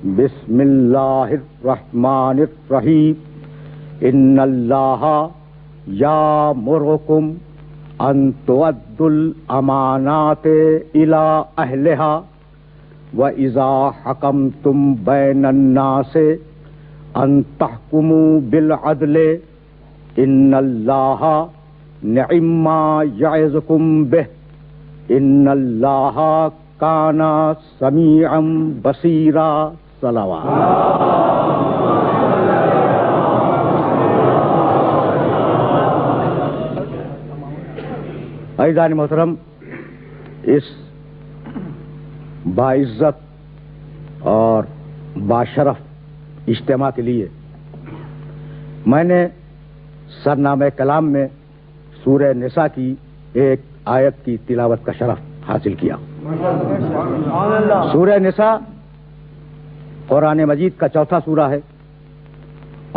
بسم اللہ الرحمن الرحیم ان اللہ یامرکم ان تؤدوا الامانات الی اہلہا واذا حکمتم بین الناس ان تحکموا بالعدل ان اللہ نعم ما یعظکم بہ ان اللہ کان سمیعا بصیرا صلوات. عزیزان محترم، اس باعزت اور باشرف اجتماع کے لیے میں نے سرنامہ کلام میں سورہ نساء کی ایک آیت کی تلاوت کا شرف حاصل کیا. سورہ نساء قرآن مجید کا چوتھا سورہ ہے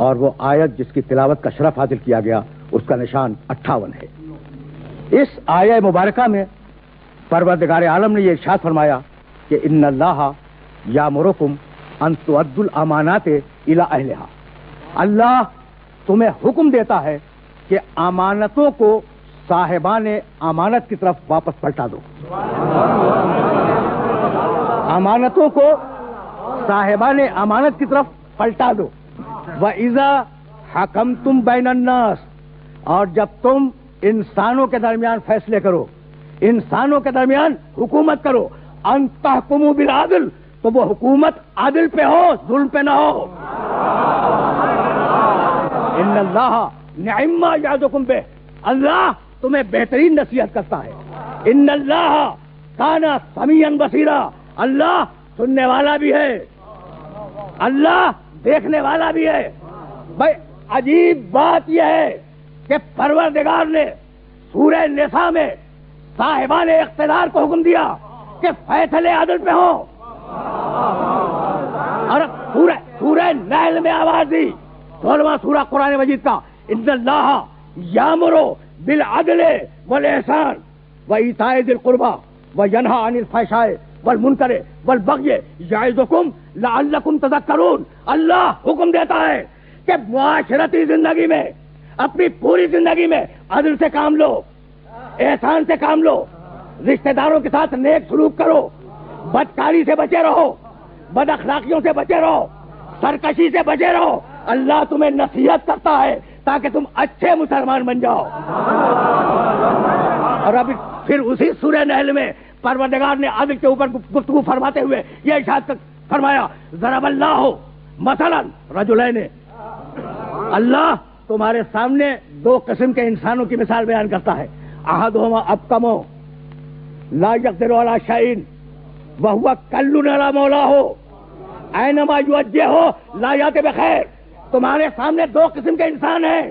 اور وہ آیت جس کی تلاوت کا شرف حاصل کیا گیا اس کا نشان 58 ہے. اس آیہ مبارکہ میں پروردگار عالم نے یہ ارشاد فرمایا کہ ان اللہ یامرکم ان تؤدوا الامانات الی اہلہا. اللہ تمہیں حکم دیتا ہے کہ امانتوں کو صاحبان امانت کی طرف واپس پلٹا دو. امانتوں کو صاحبان امانت کی طرف پلٹا دو. وَإِذَا حَكَمْتُمْ بَيْنَ النَّاسِ، اور جب تم انسانوں کے درمیان فیصلے کرو، انسانوں کے درمیان حکومت کرو، ان تحکموا بالعدل، تو وہ حکومت عادل پہ ہو، ظلم پہ نہ ہو. ان اللہ نعم ما یعظکم بہ، اللہ تمہیں بہترین نصیحت کرتا ہے. ان اللہ کان سمیعا بصیرا، اللہ سننے والا بھی ہے، اللہ دیکھنے والا بھی ہے. بھائی عجیب بات یہ ہے کہ پروردگار نے سورہ نساء میں صاحبان اقتدار کو حکم دیا کہ فیصلے عدل پہ ہوں، اور سورہ نحل میں آواز دی 16واں سورہ قرآن مجید کا، ان اللہ یامر بالعدل والاحسان وایتاء ذی القربى وینہی عن الفحشاء والمنکر والبغی یعظکم لعلکم تذکرون. اللہ حکم دیتا ہے کہ معاشرتی زندگی میں، اپنی پوری زندگی میں عدل سے کام لو، احسان سے کام لو، رشتہ داروں کے ساتھ نیک سلوک کرو، بدکاری سے بچے رہو، بد اخلاقیوں سے بچے رہو، سرکشی سے بچے رہو. اللہ تمہیں نصیحت کرتا ہے تاکہ تم اچھے مسلمان بن جاؤ. اور ابھی پھر اسی سورہ نحل میں پروردگار نے عدل کے اوپر گفتگو فرماتے ہوئے یہ ارشاد فرمایا، ضرب اللہ مثلا رجلین، اللہ تمہارے سامنے دو قسم کے انسانوں کی مثال بیان کرتا ہے. احدہما ابکم لا یقدر علی شیء وہو کل علی مولاه اینما یوجہہ لا یأتی بخیر. تمہارے سامنے دو قسم کے انسان ہیں.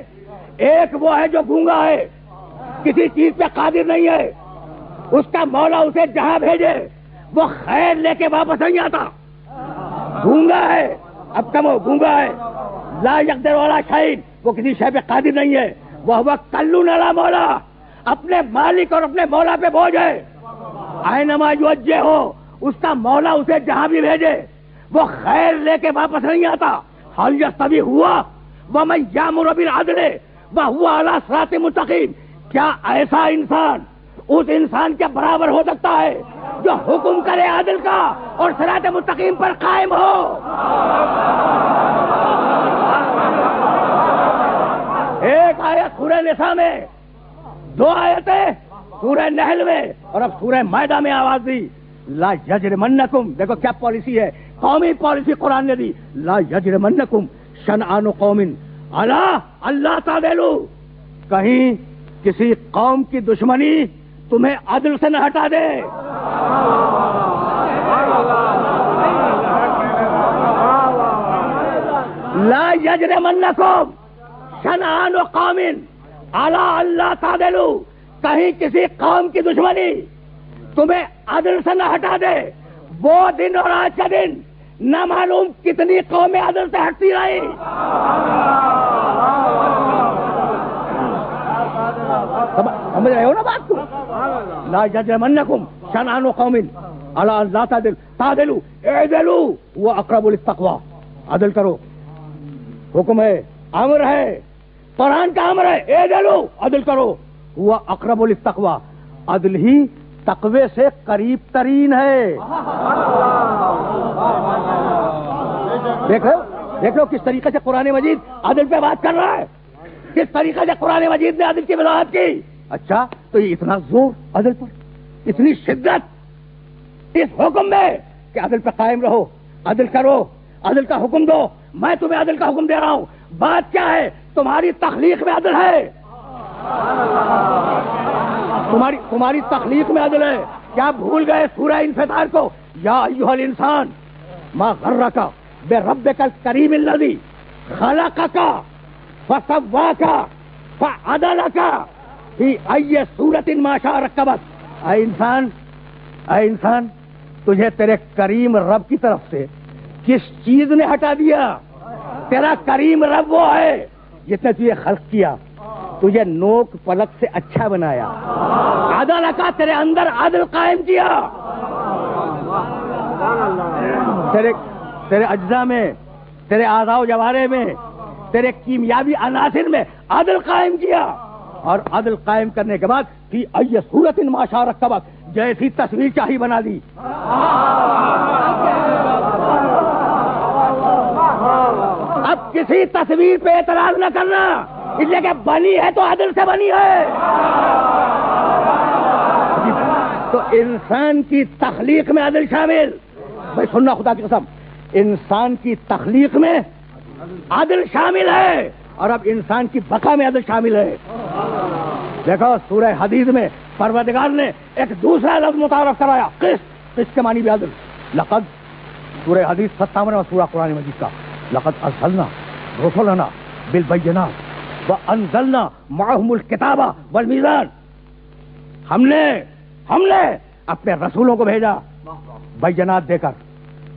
ایک وہ ہے جو گونگا ہے، کسی چیز پہ قادر نہیں ہے، اس کا مولا اسے جہاں بھیجے وہ خیر لے کے واپس نہیں آتا. گونگا ہے، اب کم ہو، گونگا ہے. لا یقدر علی شیء، وہ کسی شے پہ قادر نہیں ہے. وہ کل علی مولا، اپنے مالک اور اپنے مولا پہ بوجھ ہے. اینما یوجہ ہو، اس کا مولا اسے جہاں بھی بھیجے وہ خیر لے کے واپس نہیں آتا. حل یستوی ہوا ومن یامر بالعدل وہو علی صراط مستقیم، کیا ایسا انسان اس انسان کے برابر ہو سکتا ہے جو حکم کرے عدل کا اور صراط مستقیم پر قائم ہو؟ ایک آیت سورہ نساء میں، دو آیتیں سورہ نحل میں، اور اب سورہ مائدہ میں آواز دی، لا یجرمنکم. دیکھو کیا پالیسی ہے، قومی پالیسی قرآن نے دی. لا یجرمنکم شنآن قوم علی اللہ تعدلوا، کہیں کسی قوم کی دشمنی تمہیں عدل سے نہ ہٹا دے. لا یجرمنکم شنآن قوم علی اللہ تعدلوا، کہیں کسی قوم کی دشمنی تمہیں عدل سے نہ ہٹا دے. وہ دن اور آج کا دن نہ معلوم کتنی قومیں عدل سے ہٹتی رہی. سمجھ رہے ہو نا بات کو؟ لا یجرمنکم شنآن قوم الا لا تعدلوا اعدلوا هو اقرب للتقوی، عدل کرو، حکم ہے، امر ہے، قرآن کا امر ہے، اعدلوا، عدل کرو، هو اقرب للتقوی، عدل ہی تقوی سے قریب ترین ہے۔ دیکھ لو کس طریقے سے قرآن مجید عدل پہ بات کر رہا ہے، کس طریقے سے قرآن مجید نے عدل کی وضاحت کی۔ اچھا تو یہ اتنا زور عدل پر، اتنی شدت اس حکم میں کہ عدل پہ قائم رہو، عدل کرو، عدل کا حکم دو۔ میں تمہیں عدل کا حکم دے رہا ہوں، بات کیا ہے؟ تمہاری تخلیق میں عدل ہے، تمہاری تخلیق میں عدل ہے۔ کیا بھول گئے سورہ انفطار کو؟ یا ایھا الانسان ما غرک بربک الکریم الذی خلقک فسواک فعدلک فی ای صورت ما شاء رکبک۔ اے انسان تجھے تیرے کریم رب کی طرف سے کس چیز نے ہٹا دیا؟ تیرا کریم رب وہ ہے جس نے تجھے خلق کیا، تجھے نوک پلک سے اچھا بنایا، عدل کا تیرے اندر عدل قائم کیا، تیرے اجزاء میں، تیرے اعضاء و جوارح میں، تیرے کیمیابی عناصر میں عدل قائم کیا، اور عدل قائم کرنے کے بعد فی ای صورت ما شاء رکبک، جیسی تصویر چاہی بنا دی۔ اب کسی تصویر پہ اعتراض نہ کرنا، اس لیے کہ بنی ہے تو عدل سے بنی ہے۔ تو انسان کی تخلیق میں عدل شامل، بھائی سننا خدا کی قسم، انسان کی تخلیق میں عدل شامل ہے، اور اب انسان کی بقا میں عدل شامل ہے۔ دیکھو سورہ حدید میں پروردگار نے ایک دوسرا لفظ متعارف کرایا، قسط کے معنی بھی عدل۔ لقد، سورہ حدید 57واں سورہ قرآن مجید کا، لقد ارسلنا رسلنا بالبینات وانزلنا معهم الکتاب والمیزان، ہم نے اپنے رسولوں کو بھیجا بینات دے کر،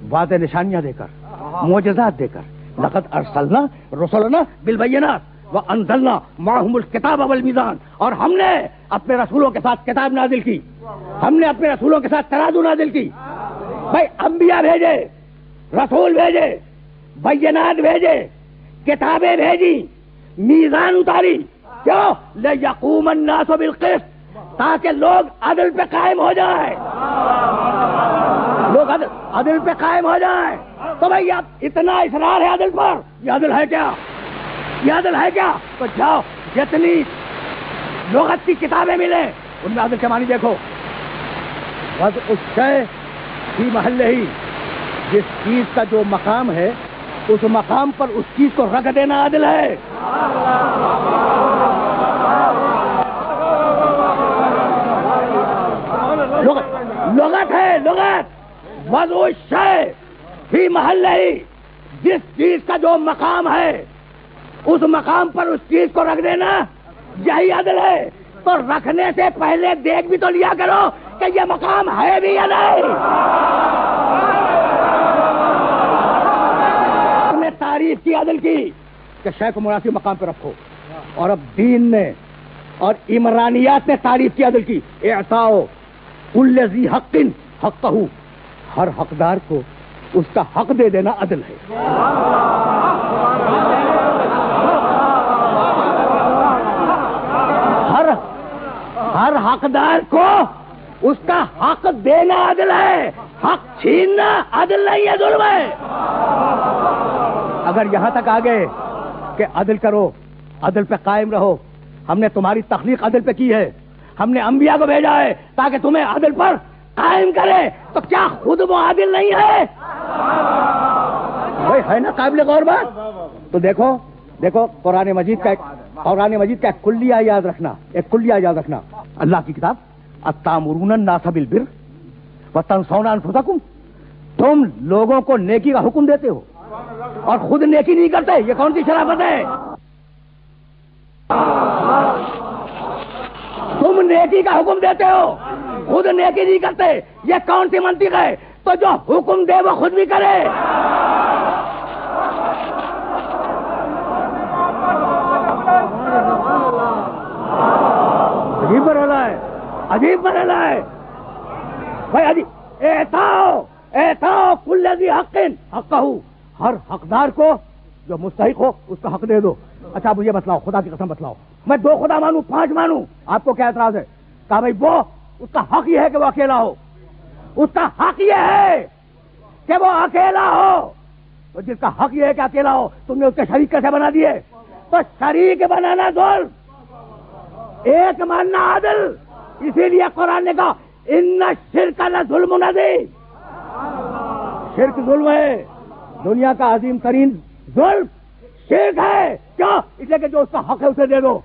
واضح نشانیاں دے کر، معجزات دے کر۔ لقد ارسلنا رسلنا بالبینات وانزلنا معهم الکتاب والمیزان، اور ہم نے اپنے رسولوں کے ساتھ کتاب نازل کی، ہم نے اپنے رسولوں کے ساتھ ترازو نازل کی۔ بھائی انبیاء بھیجے، رسول بھیجے، بینات بھیجے، کتابیں بھیجی، میزان اتاری، کیوں؟ لیقوم الناس بالقسط، تاکہ لوگ عدل پہ قائم ہو جائیں، لوگ عدل پہ قائم ہو جائیں۔ تو بھائی اب اتنا اصرار ہے عدل پر، یہ عدل ہے کیا؟ یہ عدل ہے کیا؟ تو جاؤ جتنی لغت کی کتابیں ملیں ان میں عدل کے معنی دیکھو۔ وضع فی محلہ ہی، جس چیز کا جو مقام ہے اس مقام پر اس چیز کو رکھ دینا عدل ہے۔ لغت ہے، لغت، وضع الشیء فی محلہ ہی، جس چیز کا جو مقام ہے اس مقام پر اس چیز کو رکھ دینا، یہی عدل ہے۔ تو رکھنے سے پہلے دیکھ بھی تو لیا کرو کہ یہ مقام ہے بھی یا نہیں۔ نے تعریف کی عدل کی کہ شے کو مناسب مقام پہ رکھو، اور اب دین نے اور عمرانیات نے تعریف کی عدل کی، اعطاء کل ذی حق حقہ، ہر حقدار کو اس کا حق دے دینا عدل ہے۔ ہر حقدار کو اس کا حق دینا عدل ہے، حق چھیننا عدل نہیں ہے، ظلم ہے۔ اگر یہاں تک آ گئے کہ عدل کرو، عدل پہ قائم رہو، ہم نے تمہاری تخلیق عدل پہ کی ہے، ہم نے انبیاء کو بھیجا ہے تاکہ تمہیں عدل پر قائم کرے، تو کیا خود وہ عادل نہیں ہے؟ بھائی ہے نا قابل غور بات؟ تو دیکھو قرآن مجید کا ایک کلیہ یاد رکھنا، اللہ کی کتاب، اتامرون الناس بالبر وتنسون انفسکم، تم لوگوں کو نیکی کا حکم دیتے ہو اور خود نیکی نہیں کرتے، یہ کون سی شرافت ہے؟ تم نیکی کا حکم دیتے ہو، خود نیکی نہیں کرتے، یہ کون سی منطق ہے؟ تو جو حکم دے وہ خود بھی کرے۔ عجیب مرحلہ ہے، عجیب مرحلہ ہے بھائی، عجیب۔ حق حقہ، ہر حقدار کو جو مستحق ہو اس کا حق دے دو. اچھا مجھے بتلاؤ، خدا کی قسم بتلاؤ، میں 2 خدا مانوں 5 مانوں، آپ کو کیا اعتراض ہے؟ کہا بھائی وہ اس کا حق یہ ہے کہ وہ اکیلا ہو، اس کا حق یہ ہے کہ وہ اکیلا ہو. تو جس کا حق یہ ہے کہ اکیلا ہو، تم نے اس کے شریک کیسے بنا دیے؟ تو شریک بنانا ظلم، ایک ماننا عادل. اسی لیے قرآن نے کہا ان الشرک لظلم عظیم، شرک ظلم ہے، دنیا کا عظیم ترین ظلم شرک ہے. کیوں؟ اس لیے کہ جو اس کا حق ہے اسے دے دو.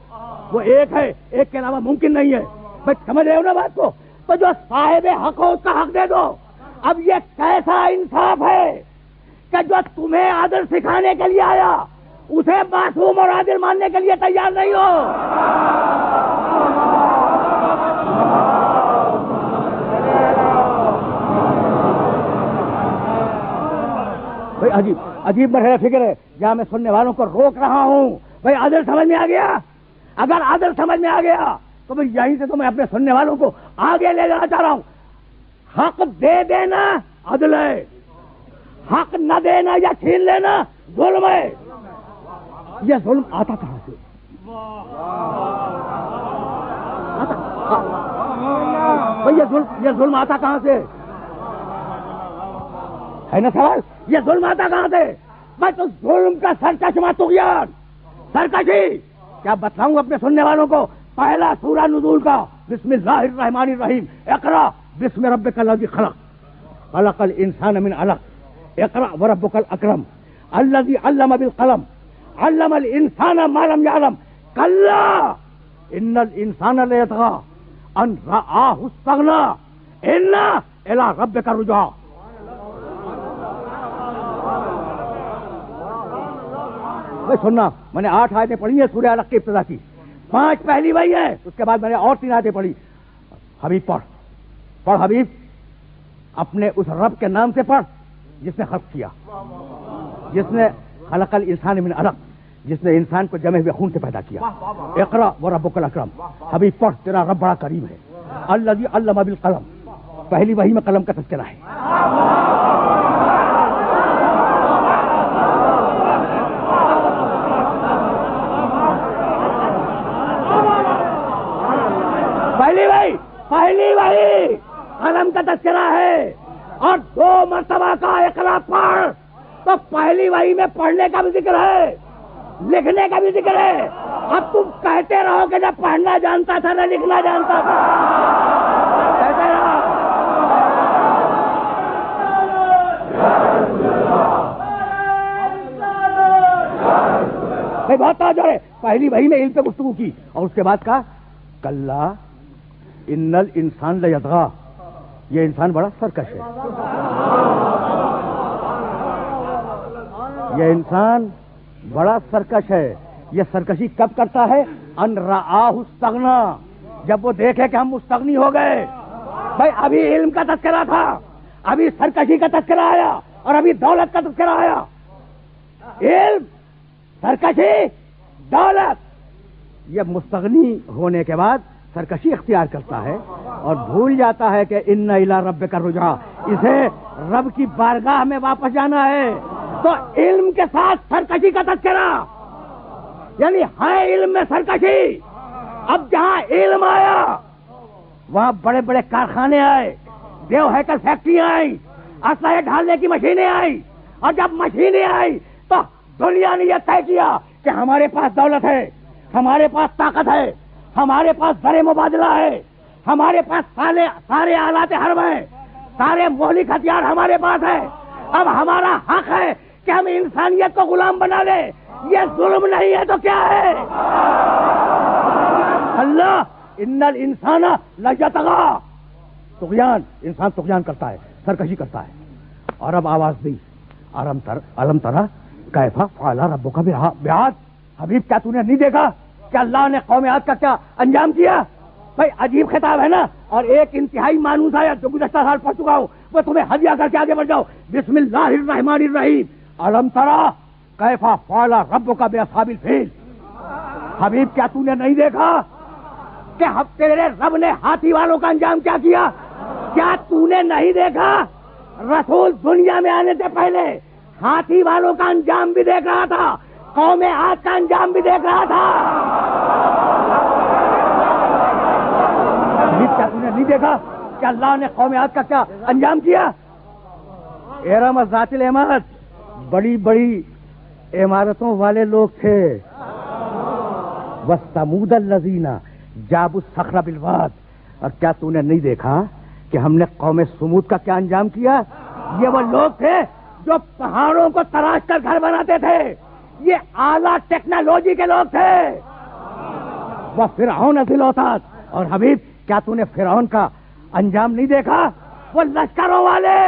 وہ ایک ہے، ایک کے علاوہ ممکن نہیں ہے. بھائی سمجھ رہے ہو نا بات کو؟ تو جو صاحب حق ہو اس کا حق دے دو. اب یہ کیسا انصاف ہے کہ جو تمہیں عادل سکھانے کے لیے آیا اسے معصوم اور عادل ماننے کے لیے تیار نہیں ہو. بھائی عجیب عجیب مرحلہ فکر ہے جہاں میں سننے والوں کو روک رہا ہوں. بھائی عادل سمجھ میں آ گیا؟ اگر عادل سمجھ میں آ گیا تو بھائی یہیں سے تو میں اپنے سننے والوں کو آگے لے جانا چاہ رہا ہوں. حق دے دینا عدل ہے، حق نہ دینا یا چھین لینا ظلم ہے. یہ ظلم آتا کہاں سے؟ یہ ظلم آتا کہاں سے ہے نا سوال؟ یہ ظلم آتا کہاں سے؟ میں تو ظلم کا سرچشمہ طغیان، سرکشی کیا بتلاؤں اپنے سننے والوں کو. پہلا سورہ نزول کا بسم اللہ الرحمن الرحیم، اقرا بسم ربک الذی خلق خلق الانسان من علق اقرا وربک الاکرم الذی علم بالقلم علم الانسان ما لم يعلم کلا ان الانسان لیطغی ان رآہ استغنی ان الی ربک الرجعی. سننا، میں نے 8 آیتیں پڑھی ہیں سورہ علق کی ابتدا کی، 5 پہلی وہی ہے، اس کے بعد میں نے اور 3 آیتیں پڑھی. حبیب پڑھ حبیب، اپنے اس رب کے نام سے پڑھ جس نے خلق کیا، جس نے خلق الانسان من علق، جس نے انسان کو جمے ہوئے خون سے پیدا کیا. اقرا وربک الاکرم، حبیب پڑھ تیرا رب بڑا کریم ہے. الذی علم بالقلم، پہلی وحی میں قلم کا تذکرہ ہے. پہلی وحی قلم کا تذکرہ ہے، اور 2 مرتبہ کا اقرا پڑھ. تو پہلی وحی میں پڑھنے کا بھی ذکر ہے، لکھنے کا بھی ذکر ہے. اب تم کہتے رہو کہ نہ پڑھنا جانتا تھا نہ لکھنا جانتا تھا، کہتے رہو. بہت توجہ ہے. پہلی وحی میں علم پہ گفتگو کی اور اس کے بعد کہا کلا ان الانسان لیطغی، یہ انسان بڑا سرکش ہے. یہ انسان بڑا سرکش ہے. یہ سرکشی کب کرتا ہے؟ ان رآہ استغنی، جب وہ دیکھے کہ ہم مستغنی ہو گئے. بھائی ابھی علم کا تذکرہ تھا، ابھی سرکشی کا تذکرہ آیا، اور ابھی دولت کا تذکرہ آیا. علم، سرکشی، دولت. یہ مستغنی ہونے کے بعد سرکشی اختیار کرتا ہے اور بھول جاتا ہے کہ ان الی ربک الرجعی، اسے رب کی بارگاہ میں واپس جانا ہے. تو علم کے ساتھ سرکشی کا تذکرہ، یعنی ہے علم میں سرکشی. اب جہاں علم آیا وہاں بڑے بڑے کارخانے آئے، دیو ہیکل فیکٹریاں آئیں، اسلحے ڈھالنے کی مشینیں آئیں. اور جب مشینیں آئیں تو دنیا نے یہ طے کیا کہ ہمارے پاس دولت ہے، ہمارے پاس طاقت ہے، ہمارے پاس زر مبادلہ ہے، ہمارے پاس سارے آلات حرب ہیں، سارے مہلک ہتھیار ہمارے پاس ہے. اب ہمارا حق ہے کہ ہم انسانیت کو غلام بنا لیں. یہ ظلم نہیں ہے تو کیا ہے؟ اللہ ان الانسان لیطغی، طغیان، انسان طغیان کرتا ہے، سرکشی کرتا ہے. اور اب آواز دی الم تری کیف فعل ربک بعاد. حبیب کیا تو نے نہیں دیکھا کہ اللہ نے قوم عاد کا کیا انجام کیا؟ بھائی عجیب خطاب ہے نا. اور ایک انتہائی مانوس آیا جو گزشتہ سال پڑھ چکا ہوں، وہ تمہیں ہدیہ کر کے آگے بڑھ جاؤ. بسم اللہ الرحمن الرحیم، الم تری کیف فعل ربک باصحاب الفیل. حبیب کیا تو نے نہیں دیکھا کہ تیرے رب نے ہاتھی والوں کا انجام کیا کیا؟ کیا تو نے نہیں دیکھا رسول دنیا میں آنے سے پہلے ہاتھی والوں کا انجام بھی دیکھ رہا تھا، قوم عاد کا انجام بھی دیکھ رہا تھا۔ کیا تم نے نہیں دیکھا کہ اللہ نے قوم عاد کا کیا انجام کیا؟ ارم ذات العماد بڑی بڑی عمارتوں والے لوگ تھے۔ وَثَمُودَ الَّذِينَ جَابُوا الصَّخْرَ بِالْوَادِ، اور کیا تو نے نہیں دیکھا کہ ہم نے قوم سمود کا کیا انجام کیا؟ یہ وہ لوگ تھے جو پہاڑوں کو تراش کر گھر بناتے تھے، یہ اعلیٰ ٹیکنالوجی کے لوگ تھے۔ وہ فرعون ذی الاوتاد، اور حبیب کیا تو نے فرعون کا انجام نہیں دیکھا؟ وہ لشکروں والے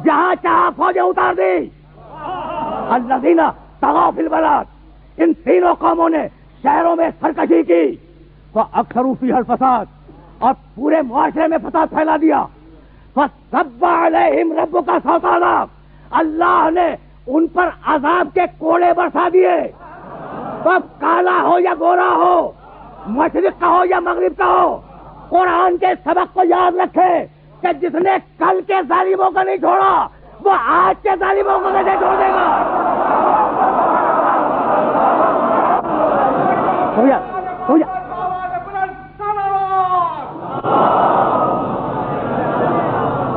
جہاں چاہا فوجیں اتار دی۔ الذین طغوا فی البلاد، ان تینوں قوموں نے شہروں میں سرکشی کی، فاکثروا فیہا الفساد، اور پورے معاشرے میں فساد پھیلا دیا۔ فصب علیہم ربک صوت عذاب، اللہ نے ان پر عذاب کے کوڑے برسا دیے۔ تو کالا ہو یا گورا ہو، مشرق کا ہو یا مغرب کا ہو، قرآن کے سبق کو یاد رکھے کہ جس نے کل کے ظالموں کو نہیں چھوڑا وہ آج کے ظالموں کو کیسے چھوڑ دے گا؟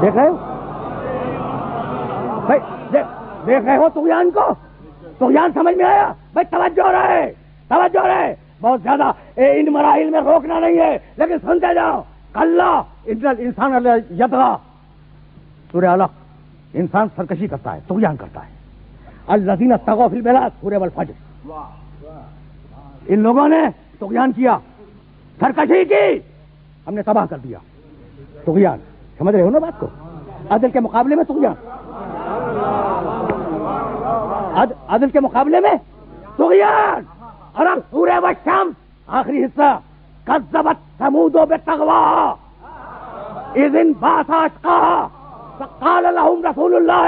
دیکھ رہے ہو بھائی، دیکھ رہے ہو طغیان کو؟ طغیان سمجھ میں آیا بھائی؟ توجہ رہے، توجہ رہے، بہت زیادہ ان مراحل میں روکنا نہیں ہے، لیکن سنتے جاؤ۔ کلا ان الانسان یطغی، سورہ علق، انسان سرکشی کرتا ہے، طغیان کرتا ہے۔ الذین طغوا فی البلاد، سورہ والفجر، ان لوگوں نے طغیان کیا، سرکشی کی، ہم نے تباہ کر دیا۔ طغیان سمجھ رہے ہو نا بات کو؟ عدل کے مقابلے میں طغیان، عدل کے مقابلے میں طغیان۔ اور اب سورہ والشمس آخری حصہ، کذبت ثمود بطغواہا اذ انبعث اشقاہا فقال لهم رسول اللہ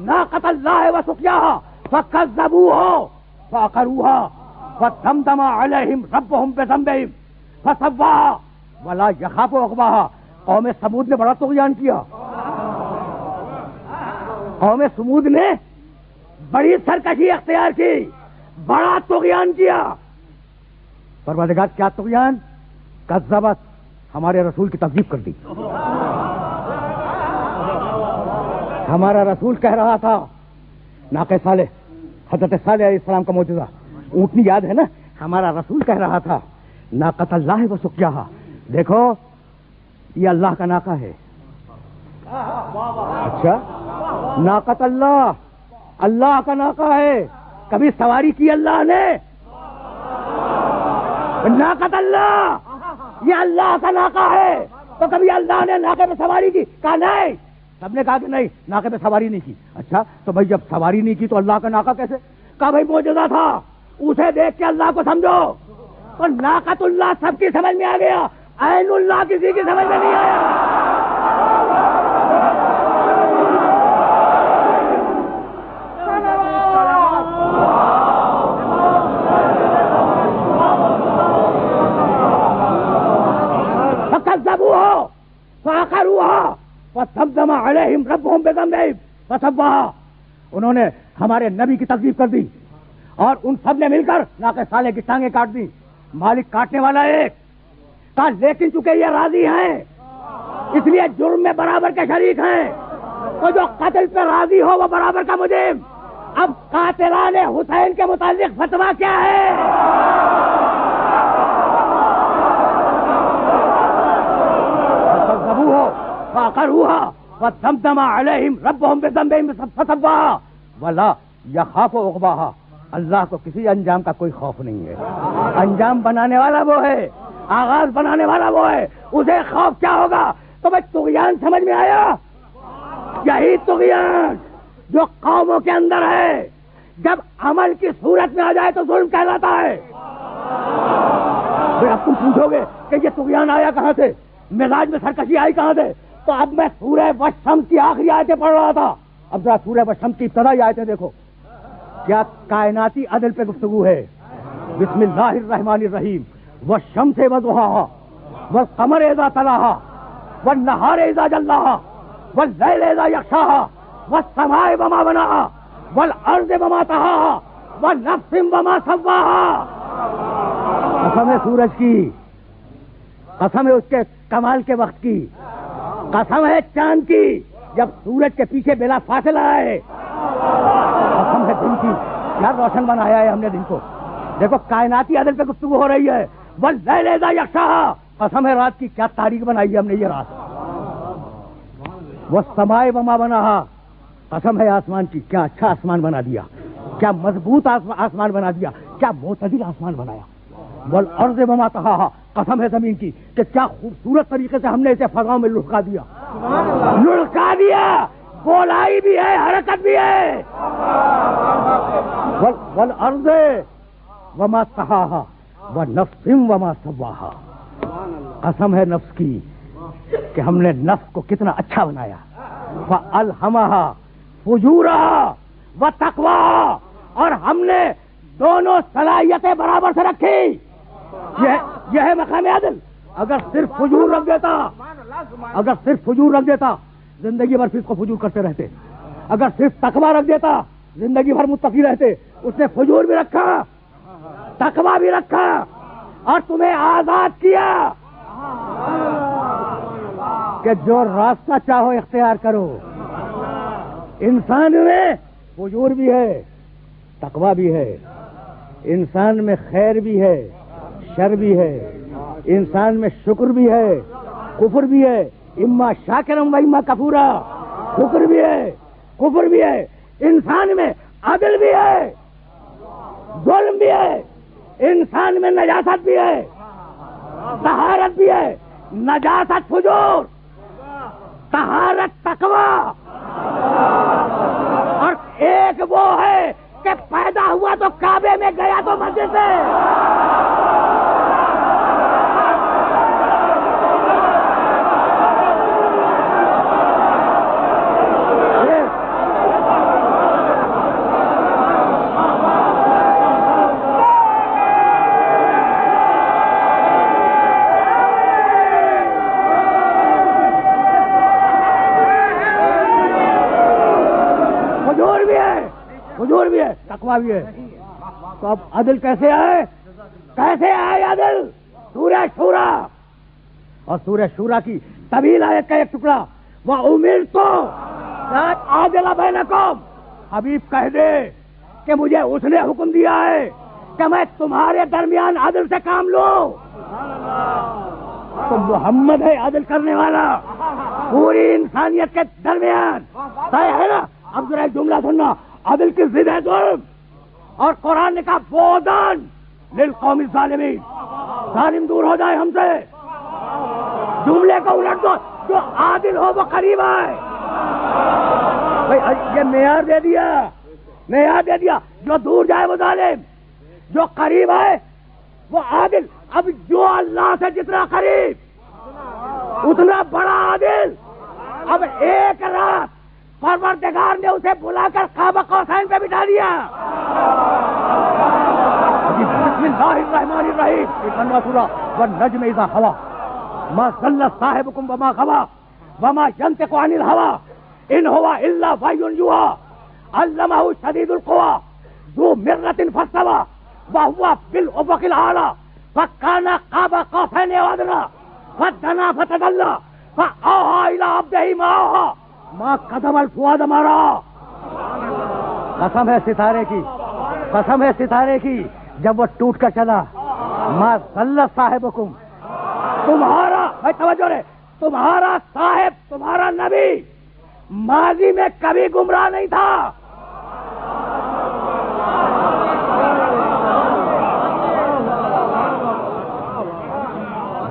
ناقۃ اللہ وسقیاہا فکذبوہ فعقروها فدمدم علیہم ربہم بذنبہم فسواہا ولا یخاف عقباہا۔ قوم ثمود نے بڑا طغیان کیا، قوم ثمود نے بڑی سرکشی اختیار کی، بڑا طغیان کیا۔ پروردگار کیا طغیان؟ کذبت، ہمارے رسول کی تکذیب کر دی۔ ہمارا رسول کہہ رہا تھا، ناقہ صالح، حضرت صالح علیہ السلام کا معجزہ، اونٹنی یاد ہے نا؟ ہمارا رسول کہہ رہا تھا ناقۃ اللہ وسقیاہا، دیکھو یہ اللہ کا ناقہ ہے۔ اچھا، ناقۃ اللہ، اللہ کا ناقہ ہے، کبھی سواری کی اللہ نے؟ ناقۃ اللہ، یہ اللہ کا ناقہ ہے، تو کبھی اللہ نے ناقے پہ سواری کی؟ کہا نہیں، سب نے کہا کہ نہیں، ناقے پہ سواری نہیں کی۔ اچھا تو بھائی جب سواری نہیں کی تو اللہ کا ناقہ کیسے؟ کہا بھائی معجزہ تھا، اسے دیکھ کے اللہ کو سمجھو۔ اور ناقۃ اللہ سب کی سمجھ میں آ گیا، عین اللہ کسی کی سمجھ میں نہیں آیا۔ فکذبوها فعقروها فدمدم علیہم ربہم بذنبہم فسواہا، انہوں نے ہمارے نبی کی تکذیب کر دی اور ان سب نے مل کر ناقہ صالح کی ٹانگیں کاٹ دی۔ مالک کاٹنے والا ایک کہا، لیکن چونکہ یہ راضی ہیں اس لیے جرم میں برابر کے شریک ہیں، تو جو قتل پہ راضی ہو وہ برابر کا مجرم۔ اب قاتلان حسین کے متعلق فتویٰ کیا ہے؟ فعقروها فدمدم علیہم ربہم بذنبہم فسواہا ولا یخاف عقباہا، اللہ کو کسی انجام کا کوئی خوف نہیں ہے۔ انجام بنانے والا وہ ہے، آغاز بنانے والا وہ ہے، اسے خوف کیا ہوگا؟ تو بھائی طغیان سمجھ میں آیا؟ یہی طغیان جو قوموں کے اندر ہے، جب عمل کی صورت میں آ جائے تو ظلم کہلاتا ہے۔ اب تم پوچھو گے کہ یہ طغیان آیا کہاں سے، مزاج میں سرکشی آئی کہاں سے؟ تو اب میں سورہ والشمس کی آخری آیتیں پڑھ رہا تھا، اب ذرا سورہ والشمس کی ابتدائی آیتیں دیکھو، کیا کائناتی عدل پہ گفتگو ہے۔ بسم اللہ الرحمن الرحیم، والشمس وضحاها والقمر اذا تلاها والنہار اذا جلاها واللیل اذا یغشاها والسماء وما بناها والارض وما طحاها ونفس وما سواها. قسم ہے سورج کی، قسم ہے اس کے کمال کے وقت کی، قسم ہے چاند کی جب سورج کے پیچھے بلا فاصلہ آئے، قسم ہے دن کی کیا روشن بنایا ہے ہم نے دن کو. دیکھو کائناتی عدل پہ گفتگو ہو رہی ہے. واللیل اذا یغشاها، قسم ہے رات کی کیا تاریخ بنائی ہے ہم نے یہ رات. والسماء وما بناها، قسم ہے آسمان کی کیا اچھا آسمان بنا دیا، کیا مضبوط آسمان بنا دیا، کیا معتدل آسمان بنایا. والارض وما طحاها، قسم ہے زمین کی کہ کیا خوبصورت طریقے سے ہم نے اسے فضاؤں میں لڑکا دیا، لڑکا دیا، گولائی بھی ہے، حرکت بھی ہے. والارض وما طحاها ونفس وما سواها، قسم ہے نفس کی کہ ہم نے نفس کو کتنا اچھا بنایا. فالہمها فجورها وتقواها، اور ہم نے دونوں صلاحیتیں برابر سے رکھی. یہ ہے مقام عدل. اگر صرف فجور رکھ دیتا زندگی بھر اس کو فجور کرتے رہتے. اگر صرف تقویٰ رکھ دیتا زندگی بھر متقی رہتے. اس نے فجور بھی رکھا، تقویٰ بھی رکھا، اور تمہیں آزاد کیا کہ جو راستہ چاہو اختیار کرو. انسان میں فجور بھی ہے، تقویٰ بھی ہے، انسان میں خیر بھی ہے، شر بھی ہے، انسان میں شکر بھی ہے، کفر بھی ہے. اما شاکرم و اما کفورا، شکر بھی ہے، کفر بھی ہے. انسان میں عدل بھی ہے، ظلم بھی ہے. انسان میں نجاست بھی ہے، طہارت بھی ہے. نجاست فجور، طہارت تقویٰ. اور ایک وہ ہے کہ پیدا ہوا تو کعبے میں گیا تو مسجد سے. حضور بھی ہے، تقویٰ بھی ہے. تو اب عدل کیسے آئے؟ کیسے آئے عدل؟ سورہ شورا، اور سورہ شورا کی طویل آیت کا ایک ٹکڑا. وَأُمِرْتُ أَنْ أَعْدِلَ بَيْنَكُمْ، حبیب کہہ دے کہ مجھے اس نے حکم دیا ہے کہ میں تمہارے درمیان عدل سے کام لوں. تو محمد ہے عدل کرنے والا پوری انسانیت کے درمیان. طے ہے نا؟ اب ذرا ایک جملہ سننا. عدل کی ضد ہے ظلم، اور قرآن نے کہا بودان للقوم الظالمین، ظالم دور ہو جائے ہم سے. جملے کو الٹ دو، جو عادل ہو وہ قریب آئے. یہ معیار دے دیا، معیار دے دیا. جو دور جائے وہ ظالم، جو قریب آئے وہ عادل. اب جو اللہ سے جتنا قریب اتنا بڑا عادل. اب ایک رات پروردگار نے اسے بلا کر قاب قوسین پہ بٹھا دیا. بسم اللہ الرحمن الرحیم. سورہ والنجم اذا ہوا ما ضل صاحبکم وما غوا وما ينطق عن الهوى ان هو الا وحی یوحی علمہ شدید القوى ذو مرۃ فاستوى وهو بالافق الاعلى فكان قاب قوسین او ادنى فدنا فتدلى فاوحى الى عبده ما اوحى ما قدم الفؤاد ما رأى. قسم ہے ستارے کی، قسم ہے ستارے کی جب وہ ٹوٹ کر چلا. ما ضل صاحبکم، تمہارا توجہ رہے، تمہارا صاحب، تمہارا نبی ماضی میں کبھی گمراہ نہیں تھا.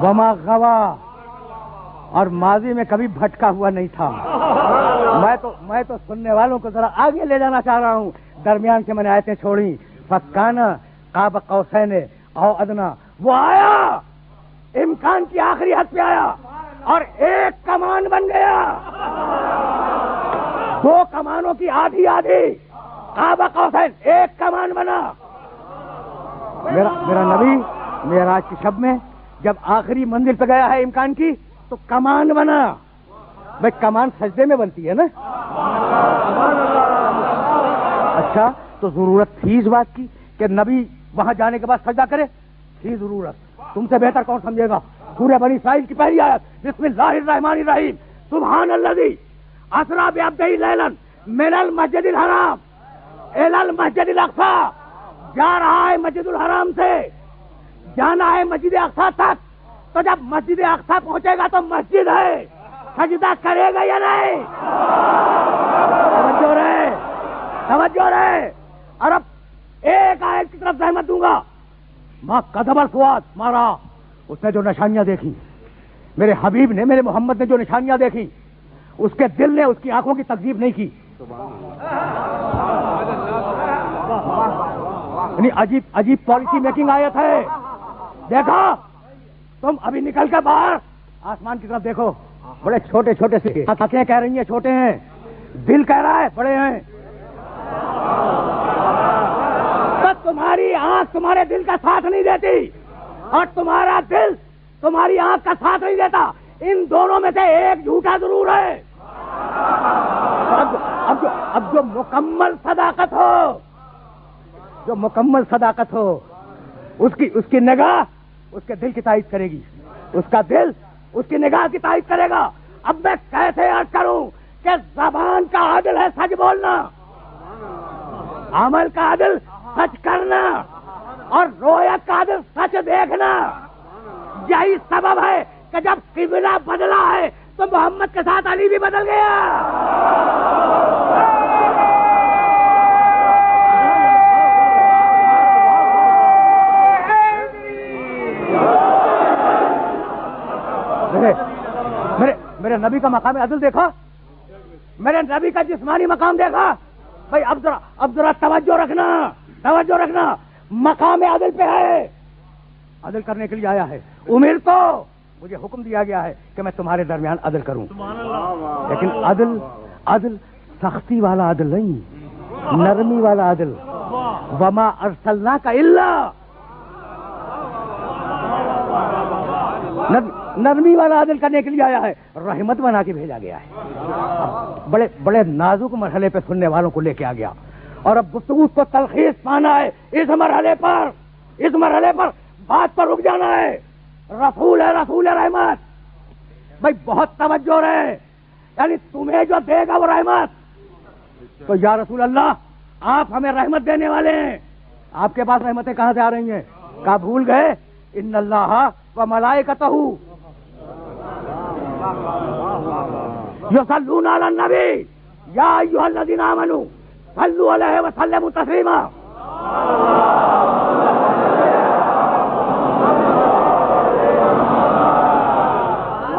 وما غوا، اور ماضی میں کبھی بھٹکا ہوا نہیں تھا. میں تو سننے والوں کو ذرا آگے لے جانا چاہ رہا ہوں. درمیان سے میں نے آیتیں چھوڑی. فکان قاب قوسین او ادنا، وہ آیا امکان کی آخری حد پہ آیا اور ایک کمان بن گیا. دو کمانوں کی آدھی آدھی. قاب قوسین ایک کمان بنا. میرا نبی معراج کی شب میں جب آخری منزل پہ گیا ہے امکان کی تو کمان بنا. بھائی کمان سجدے میں بنتی ہے نا. اچھا تو ضرورت تھی اس بات کی کہ نبی وہاں جانے کے بعد سجدہ کرے؟ تھی ضرورت. تم سے بہتر کون سمجھے گا؟ سورہ بنی اسرائیل کی پہلی آیت بسم اللہ الرحمن الرحیم سبحان الذی اسری بعبدہ لیلا من المسجد الحرام الی المسجد الاقصی. جا رہا ہے مسجد الحرام سے جانا ہے مسجد اقصی تک. تو جب مسجد اقصی پہنچے گا تو مسجد ہے, سجدہ کرے گا یا نہیں؟ توجہ رہے. اور اب ایک آیت کی طرف زحمت دوں گا. ماں کذب فؤاد مارا, اس نے جو نشانیاں دیکھی, میرے حبیب نے, میرے محمد نے جو نشانیاں دیکھی, اس کے دل نے اس کی آنکھوں کی تکذیب نہیں کی. یعنی عجیب پالیسی میکنگ آیت ہے. دیکھو تم ابھی نکل کے باہر آسمان کی طرف دیکھو, بڑے چھوٹے چھوٹے سے آنکھیں کہہ رہی ہیں چھوٹے ہیں, دل کہہ رہا ہے بڑے ہیں. تو تمہاری آنکھ تمہارے دل کا ساتھ نہیں دیتی اور تمہارا دل تمہاری آنکھ کا ساتھ نہیں دیتا. ان دونوں میں سے ایک جھوٹا ضرور ہے. اب جو مکمل صداقت ہو اس کی نگاہ اس کے دل کی تائید کرے گی, اس کا دل اس کی نگاہ کی تائید کرے گا. اب میں کیسے عرض کروں کہ زبان کا عدل ہے سچ بولنا, عمل کا عدل سچ کرنا, اور رویت کا عدل سچ دیکھنا. یہی سبب ہے کہ جب قبلہ بدلا ہے تو محمد کے ساتھ علی بھی بدل گیا. میرے نبی کا مقام عدل دیکھا, میرے نبی کا جسمانی مقام دیکھا. بھائی اب ذرا توجہ رکھنا. مقام عدل پہ ہے, عدل کرنے کے لیے آیا ہے. امیر تو مجھے حکم دیا گیا ہے کہ میں تمہارے درمیان عدل کروں, لیکن عدل سختی والا عدل نہیں, نرمی والا عدل. وما ارسلناک الا, نرمی والا عدل کرنے کے لیے آیا ہے, رحمت بنا کے بھیجا گیا ہے. بڑے نازک مرحلے پہ سننے والوں کو لے کے آ گیا, اور اب گفتگو کو تلخیص پانا ہے. اس مرحلے پر بات پر رک جانا ہے. رسول رحمت. بھائی بہت توجہ رہے, یعنی تمہیں جو دے گا وہ رحمت. تو یا رسول اللہ آپ ہمیں رحمت دینے والے ہیں, آپ کے پاس رحمتیں کہاں سے آ رہی ہیں؟ کہا بھول گئے؟ ان اللہ و ملائکتہ یصلون علی النبی یا ایھا الذین آمنوا صلوا علیہ وسلموا تسلیما.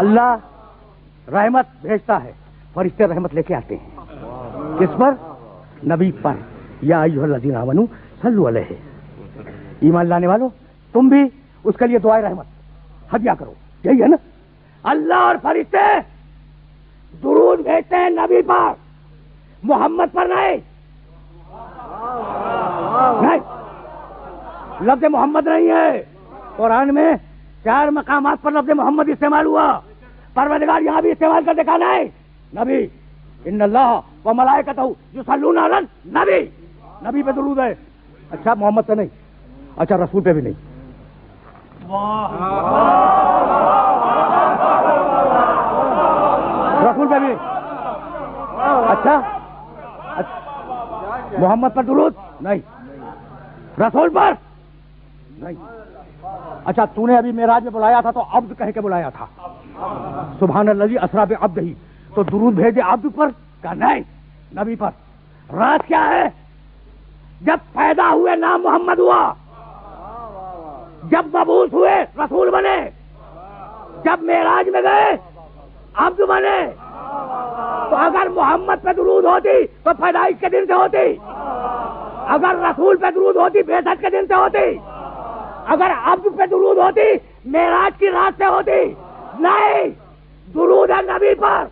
اللہ رحمت بھیجتا ہے, فرشتے رحمت لے کے آتے ہیں. کس پر؟ نبی پر. یا ایھا الذین آمنوا صلوا علیہ. ایمان لانے والوں تم بھی اس کے لیے دعائے رحمت ہدیہ کرو. یہی ہے نا. اللہ اور فرشتے درود بھیجتے ہیں نبی پر, محمد پر نہیں. لفظ محمد نہیں ہے. قرآن میں 4 مقامات پر لفظ محمد استعمال ہوا. پروردگار یہاں بھی استعمال کر دکھا نہیں. نبی ان اللہ و ملائکتہ یصلون علی النبی, نبی پہ درود ہے. اچھا محمد پہ نہیں, اچھا رسول پہ بھی نہیں. رسول پہ بھی اچھا محمد پر درود نہیں, رسول پر نہیں. اچھا تو نے ابھی معراج میں بلایا تھا تو عبد کہہ کے بلایا تھا, سبحان الذی اسری بعبدہ, تو درود بھیجے عبد پر کا نہیں, نبی پر. راز کیا ہے؟ جب پیدا ہوئے نام محمد ہوا, جب مبعوث ہوئے رسول بنے, جب معراج میں گئے عبد بنے. تو اگر محمد پہ درود ہوتی تو پیدائش کے دن سے ہوتی, اگر رسول پہ درود ہوتی بعثت کے دن سے ہوتی, اگر عبد پہ درود ہوتی معراج کی رات سے ہوتی. نہیں, درود ہے نبی پر,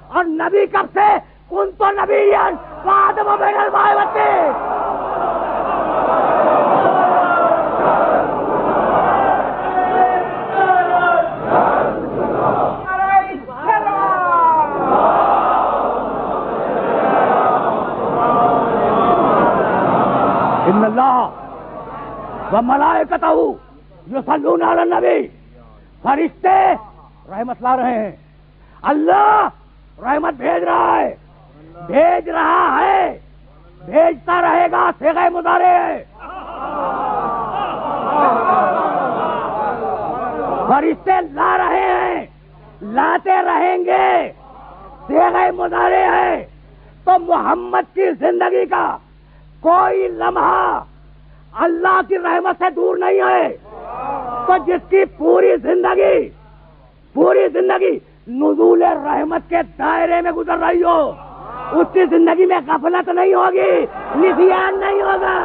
اور نبی کب سے؟ کنت نبیًا وآدم بین الماء والطین. ان اللہ و ملائکتہ یصلون علی النبی، فرشتے رحمت لا رہے ہیں، اللہ رحمت بھیج رہا ہے، بھیج رہا ہے، بھیجتا رہے گا، صیغہ مضارع ہے۔ فرشتے لا رہے ہیں، لاتے رہیں گے، صیغہ مضارع ہے۔ تو محمد کی زندگی کا کوئی لمحہ اللہ کی رحمت سے دور نہیں ہے۔ تو جس کی پوری زندگی نزول رحمت کے دائرے میں گزر رہی ہو، اس کی زندگی میں غفلت نہیں ہوگی، نسیان نہیں ہوگا۔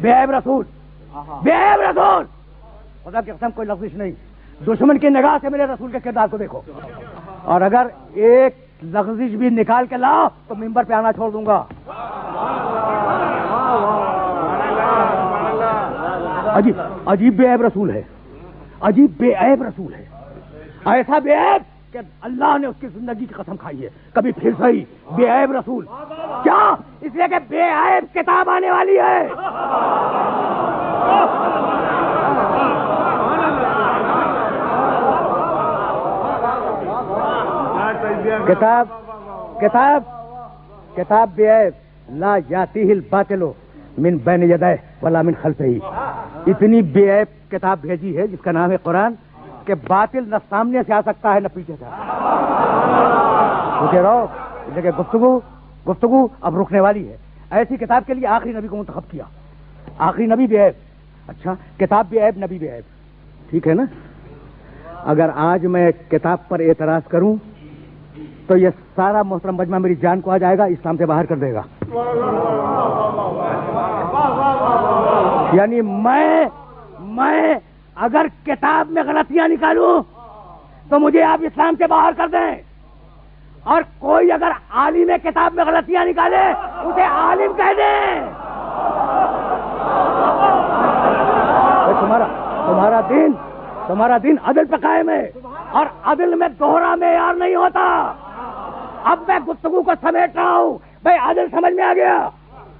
بے عیب رسول، بے عیب رسول، خدا کی قسم کوئی لفظ نہیں۔ دشمن کی نگاہ سے میرے رسول کے کردار کو دیکھو، اور اگر ایک لفظ بھی نکال کے لاؤ تو ممبر پہ آنا چھوڑ دوں گا۔ عجیب بے عیب رسول ہے، عجیب بے عیب رسول ہے، ایسا بے عیب کہ اللہ نے اس کی زندگی کی قسم کھائی ہے۔ کبھی پھر صحیح بے عیب رسول، کیا؟ اس لیے کہ بے عیب کتاب آنے والی ہے۔ کتاب بے عیب، لا یاتیہ الباطل من بین یدیہ ولا من خلفہ۔ اتنی بے عیب کتاب بھیجی ہے جس کا نام ہے قرآن، کہ باطل نہ سامنے سے آ سکتا ہے نہ پیچھے سے۔ رکے رہو، لیکن گفتگو اب رکنے والی ہے۔ ایسی کتاب کے لیے آخری نبی کو منتخب کیا، آخری نبی بے عیب۔ اچھا، کتاب بے عیب، نبی بے عیب، ٹھیک ہے نا؟ اگر آج میں کتاب پر اعتراض کروں تو یہ سارا محترم مجمع میری جان کو آ جائے گا، اسلام سے باہر کر دے گا۔ یعنی میں اگر کتاب میں غلطیاں نکالوں تو مجھے آپ اسلام سے باہر کر دیں، اور کوئی اگر عالم کتاب میں غلطیاں نکالے اسے عالم کہہ دیں۔ تمہارا دین عدل پہ قائم ہے، اور عدل میں دوہرا معیار نہیں ہوتا۔ اب میں گفتگو کو سمیٹ رہا ہوں، بھائی عدل سمجھ میں آ گیا،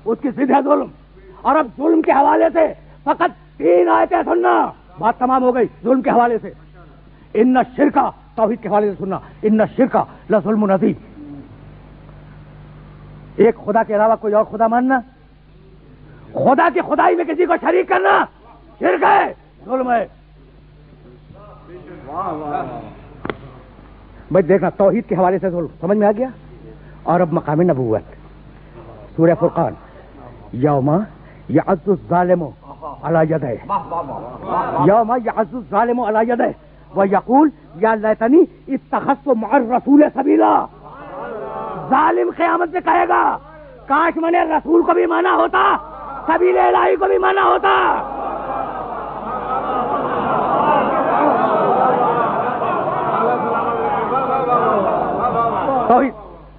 اس کی ضد ہے ظلم، اور اب ظلم کے حوالے سے فقط 3 آیتیں سننا، بات تمام ہو گئی۔ ظلم کے حوالے سے ان الشرک، توحید کے حوالے سے سننا، ان الشرک لظلم عظیم۔ ایک خدا کے علاوہ کوئی اور خدا ماننا، خدا کی خدائی میں کسی کو شریک کرنا شرک ہے، ظلم ہے۔ بھائی دیکھنا، توحید کے حوالے سے ظلم سمجھ میں آ گیا۔ اور اب مقام نبوت، سورہ فرقان، یوم یعض الظالم علی یدیہ، یوم یعض الظالم علی یدیہ ویقول یا لیتنی اتخذت مع الرسول سبیلا۔ ظالم قیامت میں کہے گا، کاش میں نے رسول کو بھی مانا ہوتا، سبیل الہی کو بھی مانا ہوتا۔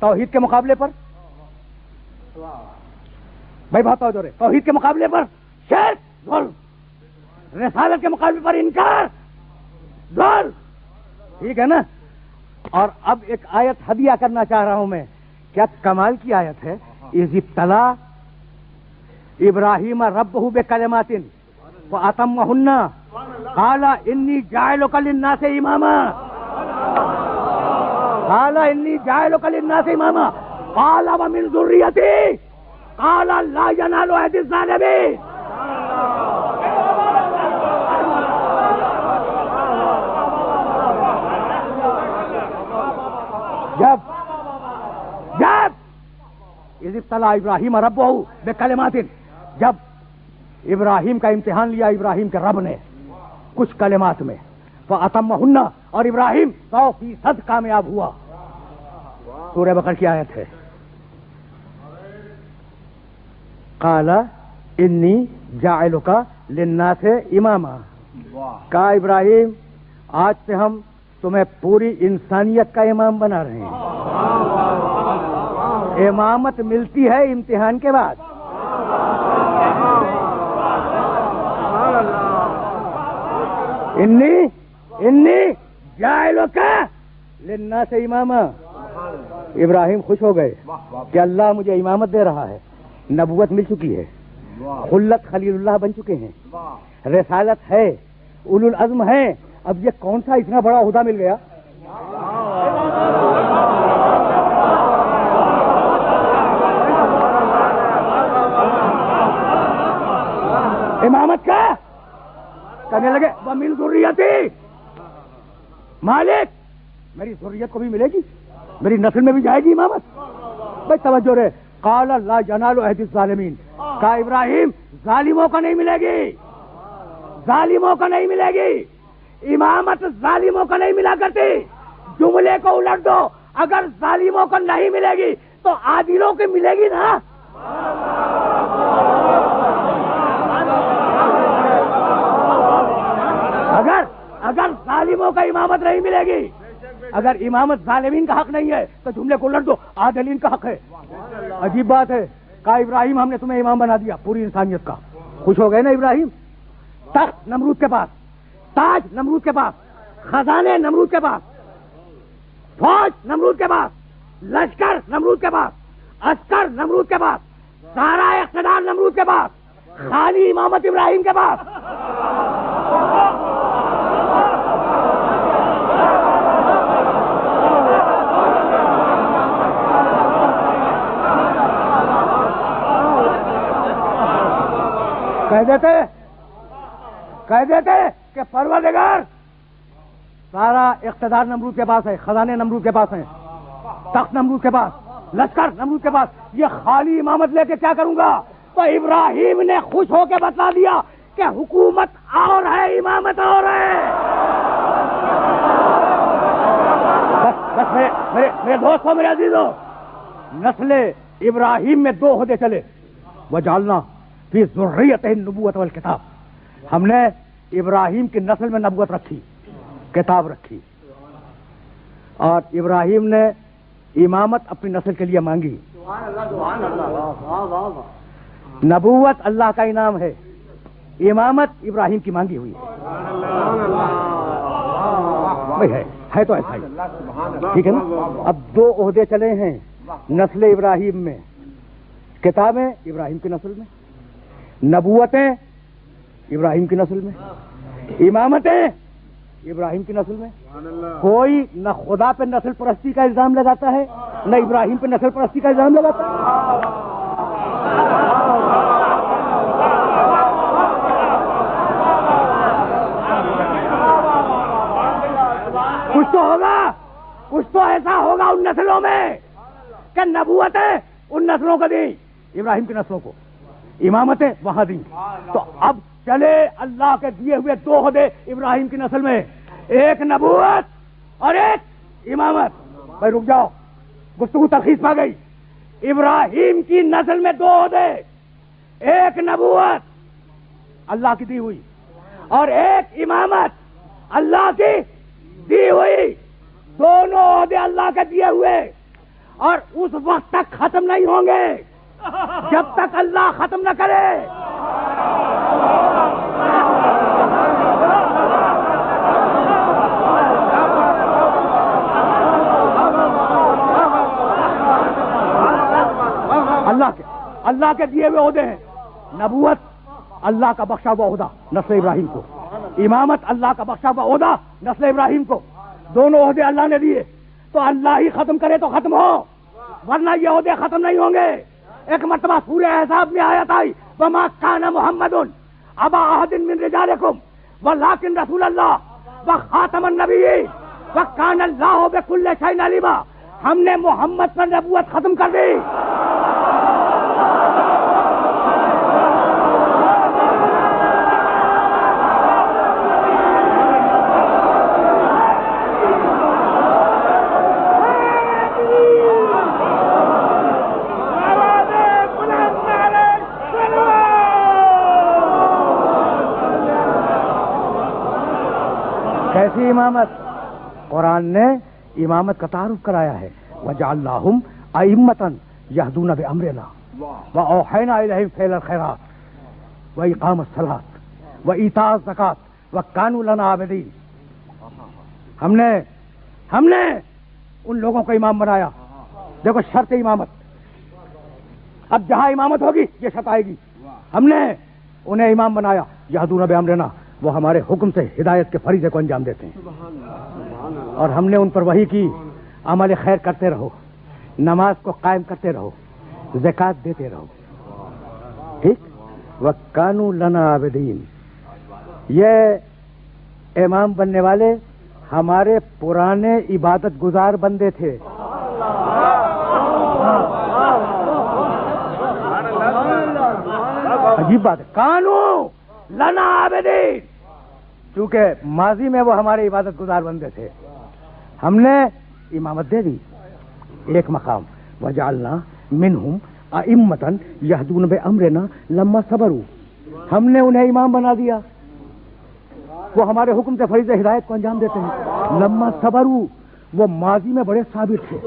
توحید کے مقابلے پر بھائی بات ہو جو رہے، توحید کے مقابلے پر شرک، ظلم، رسالت کے مقابلے پر انکار، ظلم، ٹھیک ہے نا؟ اور اب ایک آیت ہدیہ کرنا چاہ رہا ہوں میں، کیا کمال کی آیت ہے۔ اذ ابتلی ابراہیم ربہ بکلمات فاتمہن قال انی جاعلک للناس اماما، قال انی جاعلک للناس اماما قال ومن ذریتی قال لا ینال عہد الظالمین۔ جب اذ ابتلی ابراہیم ربہ بکلمات، جب ابراہیم کا امتحان لیا ابراہیم کے رب نے کچھ کلمات میں، فاتمہن، اور ابراہیم 100% کامیاب ہوا۔ سورہ بقرہ کی آیت ہے، قال انی جاعلک للناس اماما۔ کہا ابراہیم آج سے ہم تمہیں پوری انسانیت کا امام بنا رہے ہیں. امامت ملتی ہے امتحان کے بعد. انی جاعلک للناس اماما. ابراہیم خوش ہو گئے کہ اللہ مجھے امامت دے رہا ہے. نبوت مل چکی ہے, خلت خلیل اللہ بن چکے ہیں, رسالت ہے, اولو العزم ہے. اب یہ کون سا اتنا بڑا عہدہ مل گیا؟ امامت کا کہنے لگے وَمِن ذُرِّيَّتِي, مالک میری ذریت کو بھی ملے گی, میری نسل میں بھی جائے گی امامت. بھائی توجہ رہے. قال لا ينال عهد الظالمین. کہا ابراہیم ظالموں کو نہیں ملے گی, ظالموں کو نہیں ملے گی. امامت ظالموں کو نہیں ملا کرتی. جملے کو الٹ دو, اگر ظالموں کو نہیں ملے گی تو عادلوں کو ملے گی نا. اگر ظالموں کا امامت نہیں ملے گی, اگر امامت ظالمین کا حق نہیں ہے تو جملے کو الٹ دو, عادلین کا حق ہے. عجیب بات ہے. کہا ابراہیم ہم نے تمہیں امام بنا دیا پوری انسانیت کا. خوش ہو گئے نا ابراہیم. تخت نمرود کے پاس, تاج نمرود کے پاس, خزانے نمرود کے پاس, فوج نمرود کے پاس, لشکر نمرود کے پاس, عسکر نمرود کے پاس, سارا اقتدار نمرود کے پاس, خالی امامت ابراہیم کے پاس. کہہ دیتے کہ پروردگار سارا اقتدار نمرود کے پاس ہے, خزانے نمرود کے پاس ہیں, تخت نمرود کے پاس, لشکر نمرود کے پاس, یہ خالی امامت لے کے کیا کروں گا؟ تو ابراہیم نے خوش ہو کے بتا دیا کہ حکومت اور ہے, امامت اور ہے. بس میرے دوستوں, میرے عزیزوں, نسل ابراہیم میں 2 عہدے چلے. وجعلنا فی ذریتہ النبوۃ والکتاب. ہم نے ابراہیم کی نسل میں نبوت رکھی, کتاب رکھی, اور ابراہیم نے امامت اپنی نسل کے لیے مانگی. نبوت اللہ کا انعام ہے, امامت ابراہیم کی مانگی ہوئی ہے تو ایسا ہی ٹھیک ہے نا. اب 2 عہدے چلے ہیں نسل ابراہیم میں, کتابیں ابراہیم کی نسل میں, نبوتیں ابراہیم کی نسل میں, امامتیں ابراہیم کی نسل میں. کوئی نہ خدا پہ نسل پرستی کا الزام لگاتا ہے, نہ ابراہیم پہ نسل پرستی کا الزام لگاتا ہے. کچھ تو ہوگا, کچھ تو ایسا ہوگا ان نسلوں میں کہ نبوتیں ان نسلوں کو دی, ابراہیم کی نسلوں کو, امامتیں وہاں دی. تو اب چلے اللہ کے دیے ہوئے 2 عہدے ابراہیم کی نسل میں, ایک نبوت اور ایک امامت. بھائی رک جاؤ, گفتگو تلخیص پا گئی. ابراہیم کی نسل میں 2 عہدے, ایک نبوت اللہ کی دی ہوئی اور ایک امامت اللہ کی دی ہوئی. دونوں عہدے اللہ کے دیے ہوئے, اور اس وقت تک ختم نہیں ہوں گے جب تک اللہ ختم نہ کرے. اللہ کے دیے ہوئے عہدے ہیں. نبوت اللہ کا بخشا ہوا عہدہ نسل ابراہیم کو, امامت اللہ کا بخشا ہوا عہدہ نسل ابراہیم کو. دونوں عہدے اللہ نے دیے, تو اللہ ہی ختم کرے تو ختم ہو, ورنہ یہ عہدے ختم نہیں ہوں گے. ایک مرتبہ سورہ احزاب میں آیت آئی وما کان محمد ابا احد من رجالکم ولکن رسول اللہ وخاتم النبیین وکان اللہ بکل شیء علیما. ہم نے محمد پر نبوت ختم کر دی. کیسی امامت؟ قرآن نے امامت کا تعارف کرایا ہے، وجعلناہم ائمۃ یہدون بامرنا واوحینا الیہم فعل الخیرات واقام الصلاۃ وایتاء الزکاۃ وکانوا لنا عابدین۔ ہم نے ان لوگوں کو امام بنایا۔ دیکھو شرط امامت، اب جہاں امامت ہوگی یہ شرط آئے گی۔ ہم نے انہیں امام بنایا، یہدون بامرنا، وہ ہمارے حکم سے ہدایت کے فریضے کو انجام دیتے ہیں، اور ہم نے ان پر وحی کی عمل خیر کرتے رہو، نماز کو قائم کرتے رہو، زکات دیتے رہو، ٹھیک؟ وَكَانُوا لَنَا عَابِدِينَ۔ یہ امام بننے والے ہمارے پرانے عبادت گزار بندے تھے۔ عجیب بات ہے، کانو لنا عابدین، چونکہ ماضی میں وہ ہمارے عبادت گزار بندے تھے، ہم نے امامت دے دی ایک مقام، وجعلنا منہم ائمۃ یہدون بامرنا لما صبروا، ہم نے انہیں امام بنا دیا، وہ ہمارے حکم سے فریض ہدایت کو انجام دیتے ہیں۔ لما صبروا، وہ ماضی میں بڑے صابر تھے۔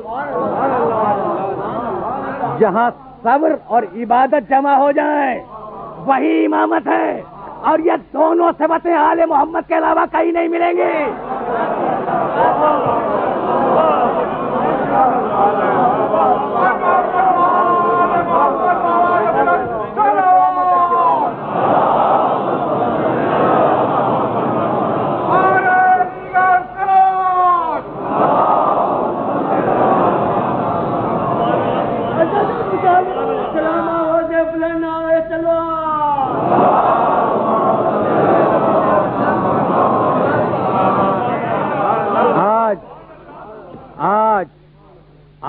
جہاں صبر اور عبادت جمع ہو جائیں وہی امامت ہے، اور یہ دونوں صفتیں آل محمد کے علاوہ کہیں نہیں ملیں گی۔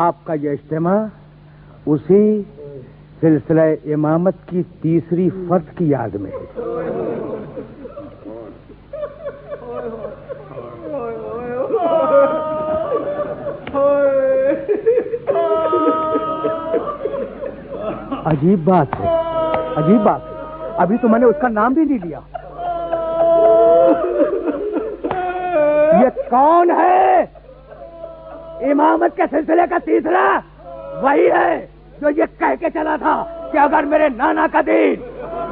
آپ کا یہ اجتماع اسی سلسلہ امامت کی تیسری فرض کی یاد میں ہے۔ عجیب بات ہے، عجیب بات ہے، ابھی تو میں نے اس کا نام بھی نہیں لیا۔ یہ کون ہے؟ امامت کے سلسلے کا تیسرا وہی ہے جو یہ کہہ کے چلا تھا کہ اگر میرے نانا کا دین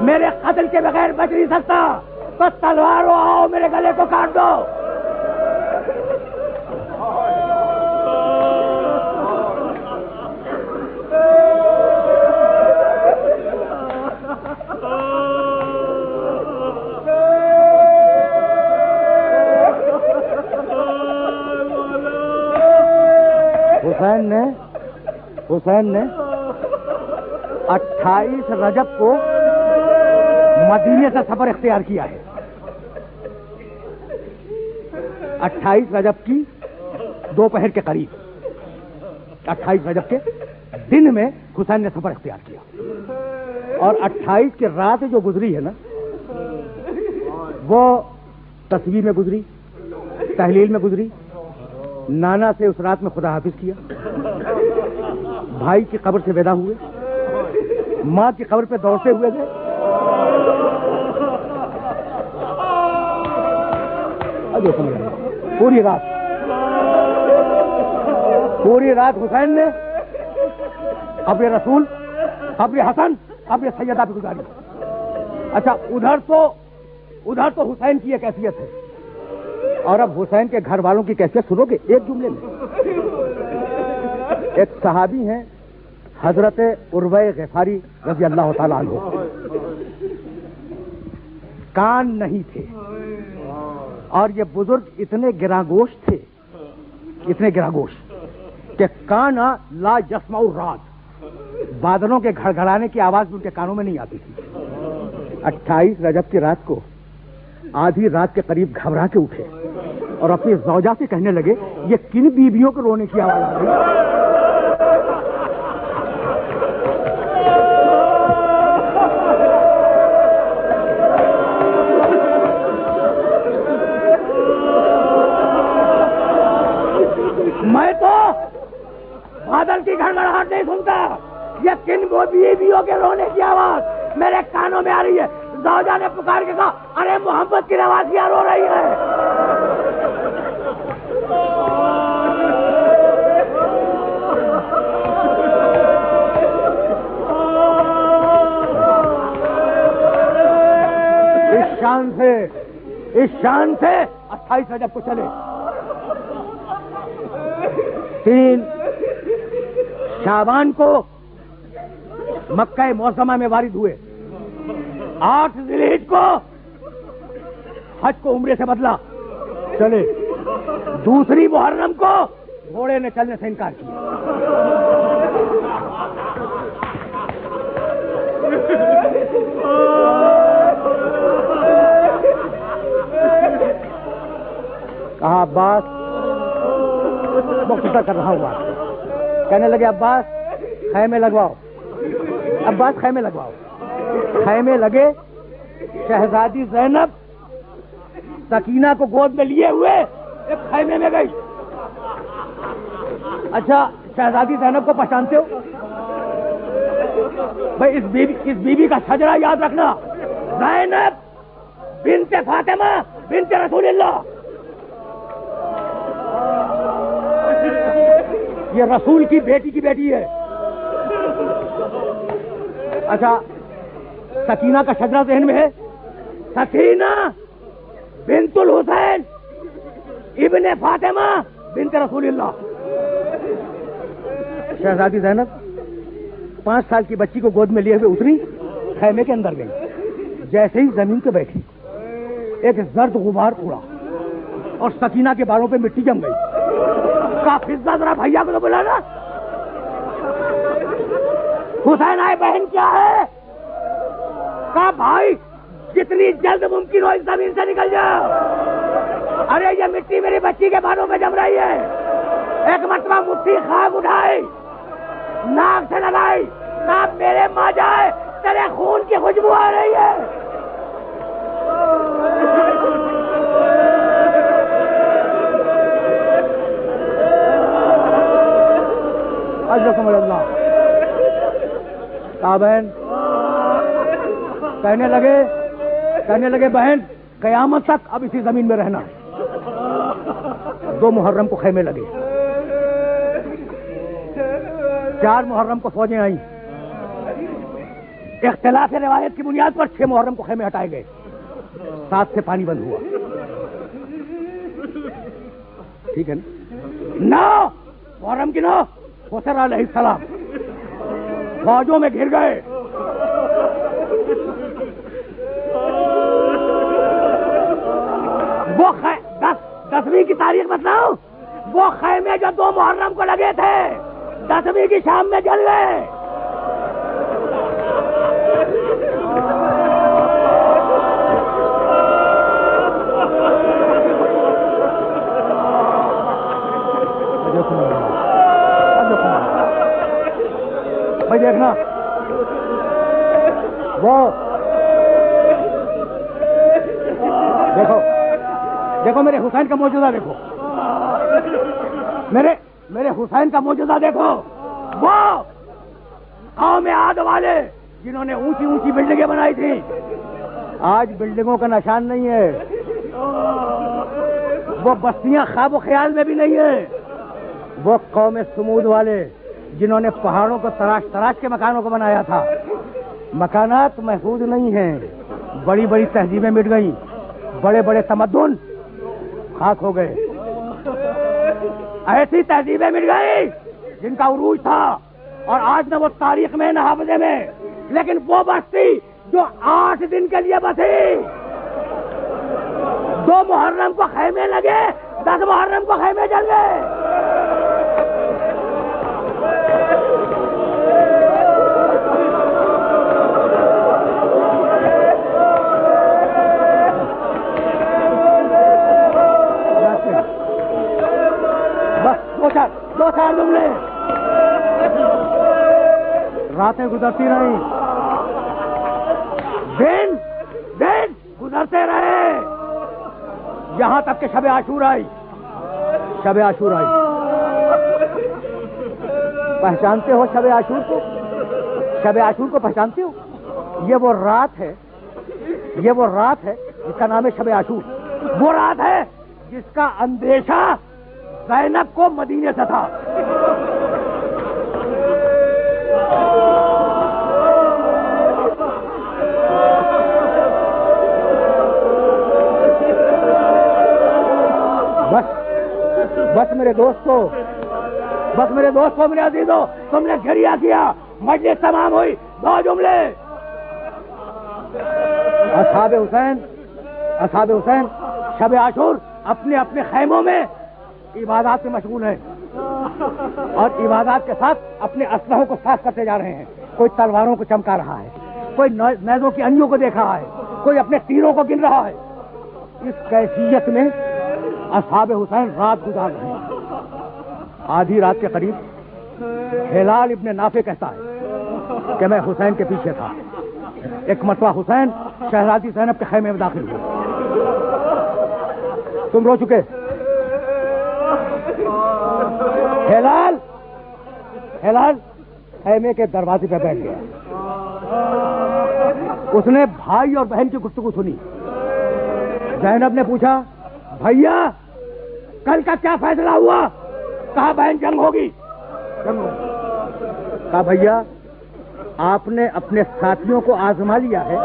میرے قتل کے بغیر بچ نہیں سکتا تو تلواروں آؤ میرے گلے کو کاٹ دو۔ حسین نے 28 رجب کو مدینے سے سفر اختیار کیا ہے۔ 28 رجب کی دوپہر کے قریب، 28 رجب کے دن میں حسین نے سفر اختیار کیا، اور 28 کی رات جو گزری ہے نا وہ تصویر میں گزری، تحلیل میں گزری، نانا سے اس رات میں خدا حافظ کیا، بھائی کی قبر سے ودا ہوئے، ماں کی قبر پہ دوڑتے ہوئے گئے، پوری رات حسین نے قبر رسول، قبر حسن، قبر سیدہ پہ گزاری۔ اچھا ادھر تو حسین کی ایک کیفیت ہے، اور اب حسین کے گھر والوں کی کیفیت سنو گے ایک جملے میں۔ ایک صحابی ہیں حضرت عروہ غفاری رضی اللہ تعالیٰ عنہ، کان نہیں تھے، اور یہ بزرگ اتنے گراگوش تھے، اتنے گراگوش کہ کانا لا یسمع الرعد، بادلوں کے گھڑگھڑانے کی آواز بھی ان کے کانوں میں نہیں آتی تھی۔ 28 رجب کی رات کو آدھی رات کے قریب گھبرا کے اٹھے اور اپنی زوجہ سے کہنے لگے یہ کن بیویوں کو رونے کی آواز آ رہی ہے؟ میں تو بادل کی گھڑگھڑاہٹ نہیں سنتا، یہ کن بیویوں کے رونے کی آواز میرے کانوں میں آ رہی ہے۔ زوجہ نے پکار کے کہا ارے محمد کی نوازیاں رو رہی ہے۔ اس شان سے 28 رجب کو چلے. 3 شعبان کو مکہ معظمہ میں وارد ہوئے. 8 ذی الحجہ کو حج کو عمرے سے بدلا چلے. 2 محرم کو گھوڑے نے چلنے سے انکار کیا. کہا عباس، مختصر کر رہا ہوں بات. کہنے لگے عباس خیمے لگواؤ. عباس خیمے لگواؤ. خیمے لگے. شہزادی زینب سکینہ کو گود میں لیے ہوئے ایک خیمے میں گئی. اچھا شہزادی زینب کو پہچانتے ہو بھائی؟ اس بی بی کا شجرہ یاد رکھنا. زینب بنت فاطمہ بنت رسول اللہ. یہ رسول کی بیٹی ہے. اچھا سکینہ کا شجرہ ذہن میں ہے. سکینہ بنت الحسین ابن فاطمہ بنت رسول اللہ. شہزادی زینب 5 سال کی بچی کو گود میں لیے ہوئے اتری، خیمے کے اندر گئی. جیسے ہی زمین پہ بیٹھی ایک زرد غبار اڑا اور سکینہ کے بالوں پہ مٹی جم گئی. کا فضہ ذرا بھیا کو تو بلانا. حسین آئے بہن کیا ہے؟ کہا بھائی جتنی جلد ممکن ہو اس زمین سے نکل جاؤ. ارے یہ مٹی میری بچی کے بالوں میں جم رہی ہے. ایک مرتبہ مٹھی خاک اٹھائی، ناک سے لگائی. کہا میرے ماں جائے تیرے خون کی خوشبو آ رہی ہے. اجرکم اللہ. کہا بہن، کہنے لگے بہن قیامت تک اب اسی زمین میں رہنا. 2 محرم کو خیمے لگے. 4 محرم کو فوجیں آئیں. اختلاف روایت کی بنیاد پر 6 محرم کو خیمے ہٹائے گئے. 7 سے پانی بند ہوا. ٹھیک ہے نا. 9 محرم کی 9 حسین علیہ السلام فوجوں میں گھر گئے. وہ 10ویں کی تاریخ بتلاؤں. وہ خیمے جو 2 محرم کو لگے تھے 10ویں کی شام میں جل گئے. بھائی دیکھنا وہ دیکھو میرے حسین کا موجودہ دیکھو. میرے حسین کا موجودہ دیکھو. وہ قوم عاد والے جنہوں نے اونچی اونچی بلڈنگیں بنائی تھیں آج بلڈنگوں کا نشان نہیں ہے. وہ بستیاں خواب و خیال میں بھی نہیں ہیں. وہ قوم سمود والے جنہوں نے پہاڑوں کو تراش کے مکانوں کو بنایا تھا. مکانات محفوظ نہیں ہیں. بڑی بڑی تہذیبیں مٹ گئیں. بڑے بڑے تمدن خاک ہو گئے. ایسی تہذیبیں مٹ گئی جن کا عروج تھا اور آج نہ وہ تاریخ میں نہ حافظے میں. لیکن وہ بستی جو 8 دن کے لیے بسی 2 محرم کو خیمے لگے 10 محرم کو خیمے جل گئے. دو چار جملے. راتیں گزرتی رہیں، دن گزرتے رہے، یہاں تک کہ شب عاشور آئی. پہچانتے ہو شب عاشور کو؟ شب عاشور کو پہچانتے ہو؟ یہ وہ رات ہے جس کا نام ہے شب عاشور. وہ رات ہے جس کا اندیشہ زینب کو مدینے سے تھا. بس میرے دوستو، میرے عزیزو، تم نے گھریا کیا، مجلس تمام ہوئی، 2 جملے۔ اصحاب حسین شب عاشور اپنے اپنے خیموں میں عبادات میں مشغول ہیں، اور عبادات کے ساتھ اپنے اسلحوں کو صاف کرتے جا رہے ہیں۔ کوئی تلواروں کو چمکا رہا ہے، کوئی نیزوں کی انیوں کو دیکھ رہا ہے، کوئی اپنے تیروں کو گن رہا ہے۔ اس کیفیت میں اصحاب حسین رات گزار رہے ہیں۔ آدھی رات کے قریب ہلال ابن نافع کہتا ہے کہ میں حسین کے پیچھے تھا۔ ایک مرتبہ حسین شہزادی زینب کے خیمے میں داخل ہوئے۔ تم رو چکے؟ ہلال خیمے کے دروازے پہ بیٹھ گیا۔ اس نے بھائی اور بہن کی گفتگو سنی۔ زینب نے پوچھا، بھیا کل کا کیا فیصلہ ہوا؟ کہا بہن جنگ ہوگی۔ کہا بھیا آپ نے اپنے ساتھیوں کو آزما لیا ہے۔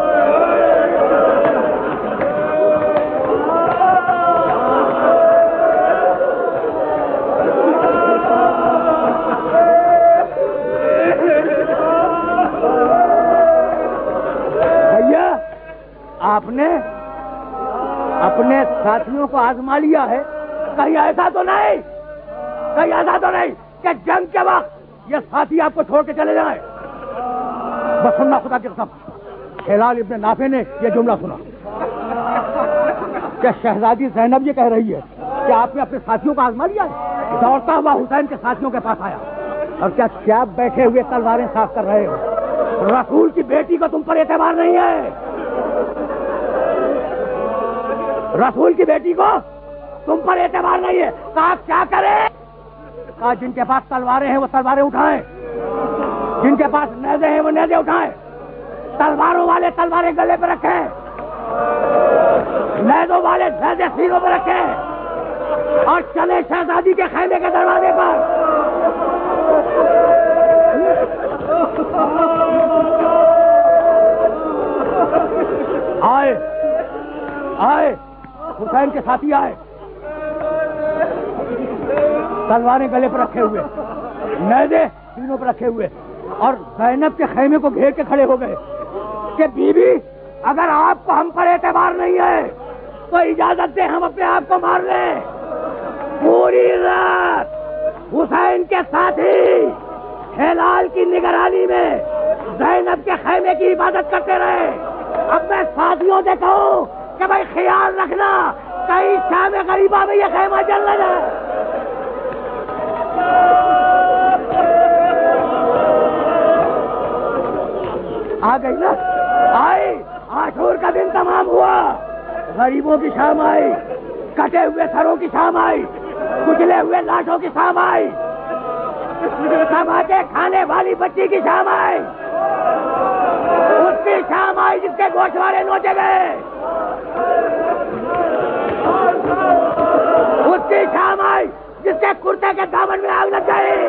بھیا آپ نے اپنے ساتھیوں کو آزما لیا ہے، کہیں ایسا تو نہیں کہ جنگ کے وقت یہ ساتھی آپ کو چھوڑ کے چلے جائیں؟ بس سننا خدا کی قسم، ہلال ابن نافع نے یہ جملہ سنا کہ شہزادی زینب یہ کہہ رہی ہے کہ آپ نے اپنے ساتھیوں کو آزما لیا ہے۔ دوڑتا ہوا حسین کے ساتھیوں کے پاس آیا، اور کیا بیٹھے ہوئے تلواریں صاف کر رہے ہو؟ رسول کی بیٹی کو تم پر اعتبار نہیں ہے، رسول کی بیٹی کو تم پر اعتبار نہیں ہے۔ کہا کیا کرے؟ کہا جن کے پاس تلواریں ہیں وہ تلواریں اٹھائیں، جن کے پاس نیزے ہیں وہ نیزے اٹھائیں، تلواروں والے تلواریں گلے پہ رکھیں، نیزوں والے نیزے سینوں پہ رکھیں، اور چلے شہزادی کے خیمے کے دروازے پر۔ آئے حسین کے ساتھی آئے، تلواریں گلے پر رکھے ہوئے، نیزے سینوں پر رکھے ہوئے، اور زینب کے خیمے کو گھیر کے کھڑے ہو گئے کہ بی بی اگر آپ کو ہم پر اعتبار نہیں ہے تو اجازت دیں ہم اپنے آپ کو مار لیں۔ پوری رات حسین کے ساتھی ہلال کی نگرانی میں زینب کے خیمے کی عبادت کرتے رہے۔ اب میں ساتھیوں سے کہوں کہ بھائی خیال رکھنا کہیں شام غریبہ میں یہ خیمہ جل نہ جائے۔ آ گئی نا، آئی عاشور کا دن تمام ہوا، غریبوں کی شام آئی، کٹے ہوئے سروں کی شام آئی، کچلے ہوئے لاشوں کی شام آئی، تماچے کھانے والی بچی کی شام آئی، اس کی شام آئی جس کے گوشت والے نوچے گئے، اس کی شام آئی جس کے کرتے کے دامن میں آگ لگ گئی۔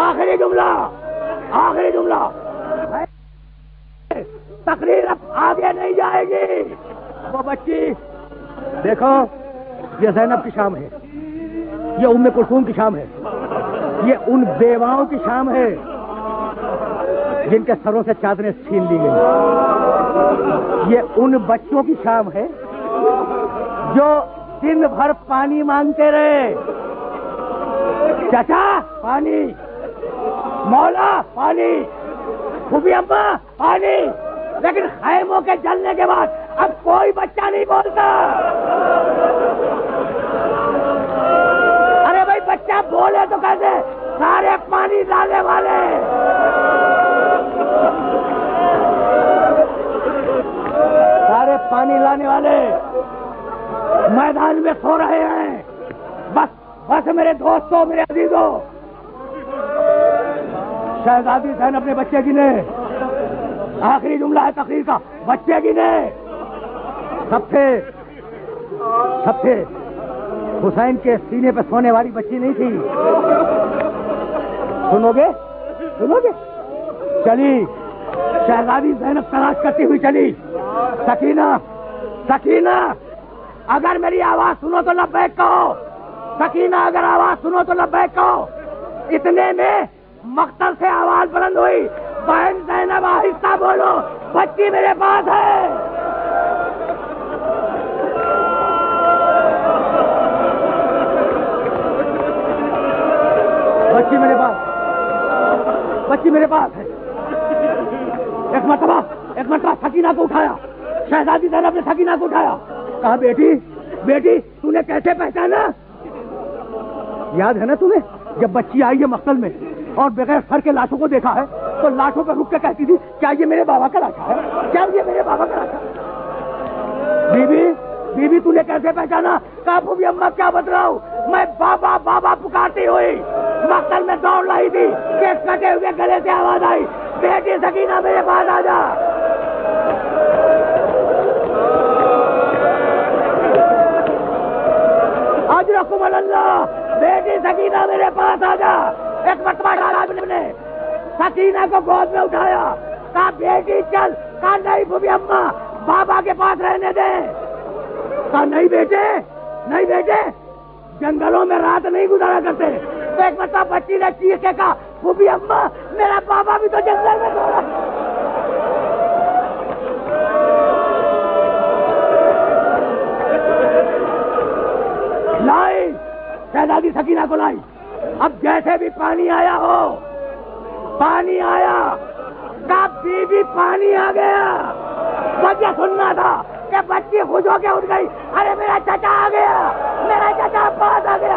آخری جملہ تقریر اب آگے نہیں جائے گی۔ وہ بچی دیکھو، یہ زینب کی شام ہے، یہ ام کلثوم کی شام ہے، یہ ان بیواؤں کی شام ہے جن کے سروں سے چادریں چھین لی گئی، یہ ان بچوں کی شام ہے جو دن بھر پانی مانگتے رہے، چچا پانی، مولا پانی، خوبی ابا پانی، لیکن خیموں کے جلنے کے بعد اب کوئی بچہ نہیں بولتا۔ ارے بھائی بچہ بولے تو کیسے؟ سارے پانی لانے والے، سارے پانی لانے والے میدان میں سو رہے ہیں۔ بس میرے دوستوں، میرے عزیزوں، شہزادی زینب اپنے بچے گنے، آخری جملہ ہے تقریر کا، بچے گنے، سب تھے، حسین کے سینے پہ سونے والی بچی نہیں تھی۔ سنو گے؟ چلی شہزادی زینب تلاش کرتی ہوئی چلی، سکینہ سکینہ اگر میری آواز سنو تو لبیک کہو، سکینہ اگر آواز سنو تو لبیک کہو۔ اتنے میں مقتل سے آواز بلند ہوئی، بہن زینب آہستہ بولو، بچی میرے پاس ہے۔ بچی میرے پاس، بچی میرے پاس ہے۔ ایک مرتبہ سکینہ کو اٹھایا، شہزادی زینب نے سکینہ کو اٹھایا، کہا بیٹی بیٹی تو نے کیسے پہچانا؟ یاد ہے نا تمہیں جب بچی آئی ہے مقتل میں اور بغیر سر کے لاشوں کو دیکھا ہے تو لاشوں پہ رک کے کہتی تھی کیا یہ میرے بابا کا لاشا ہے، کیا یہ میرے بابا کا لاشا ہے؟ بی بی تو نے کیسے پہچانا؟ کہا پھوپھی اماں کیا بتلاؤں، میں بابا بابا پکارتی ہوئی مقتل میں دوڑ رہی تھی کہ کٹے ہوئے گلے سے آواز آئی، بیٹی سکینہ میرے پاس آ جا۔ اجرکم اللہ، بیٹی سکینہ میرے پاس آ جا۔ ایک مرتبہ نے سکینہ کو گود میں اٹھایا، کہا بیٹی چل، کہا نہیں پھوپھی اماں بابا کے پاس رہنے دے، کہا نہیں بیٹے نہیں بیٹے جنگلوں میں رات نہیں گزارا کرتے۔ تو ایک مرتبہ بچی نے چیخ کے کہا پھوپھی اماں میرا بابا بھی تو جنگل میں سو رہا ہے۔ لائی شہزادی سکینہ کو لائی، اب جیسے بھی پانی آیا ہو، پانی آیا، کہا بی بی پانی آ گیا۔ وجہ سننا تھا کہ بچی خوش ہو کے اٹھ گئی، ارے میرا چچا آ گیا، میرا چچا پاس آ گیا۔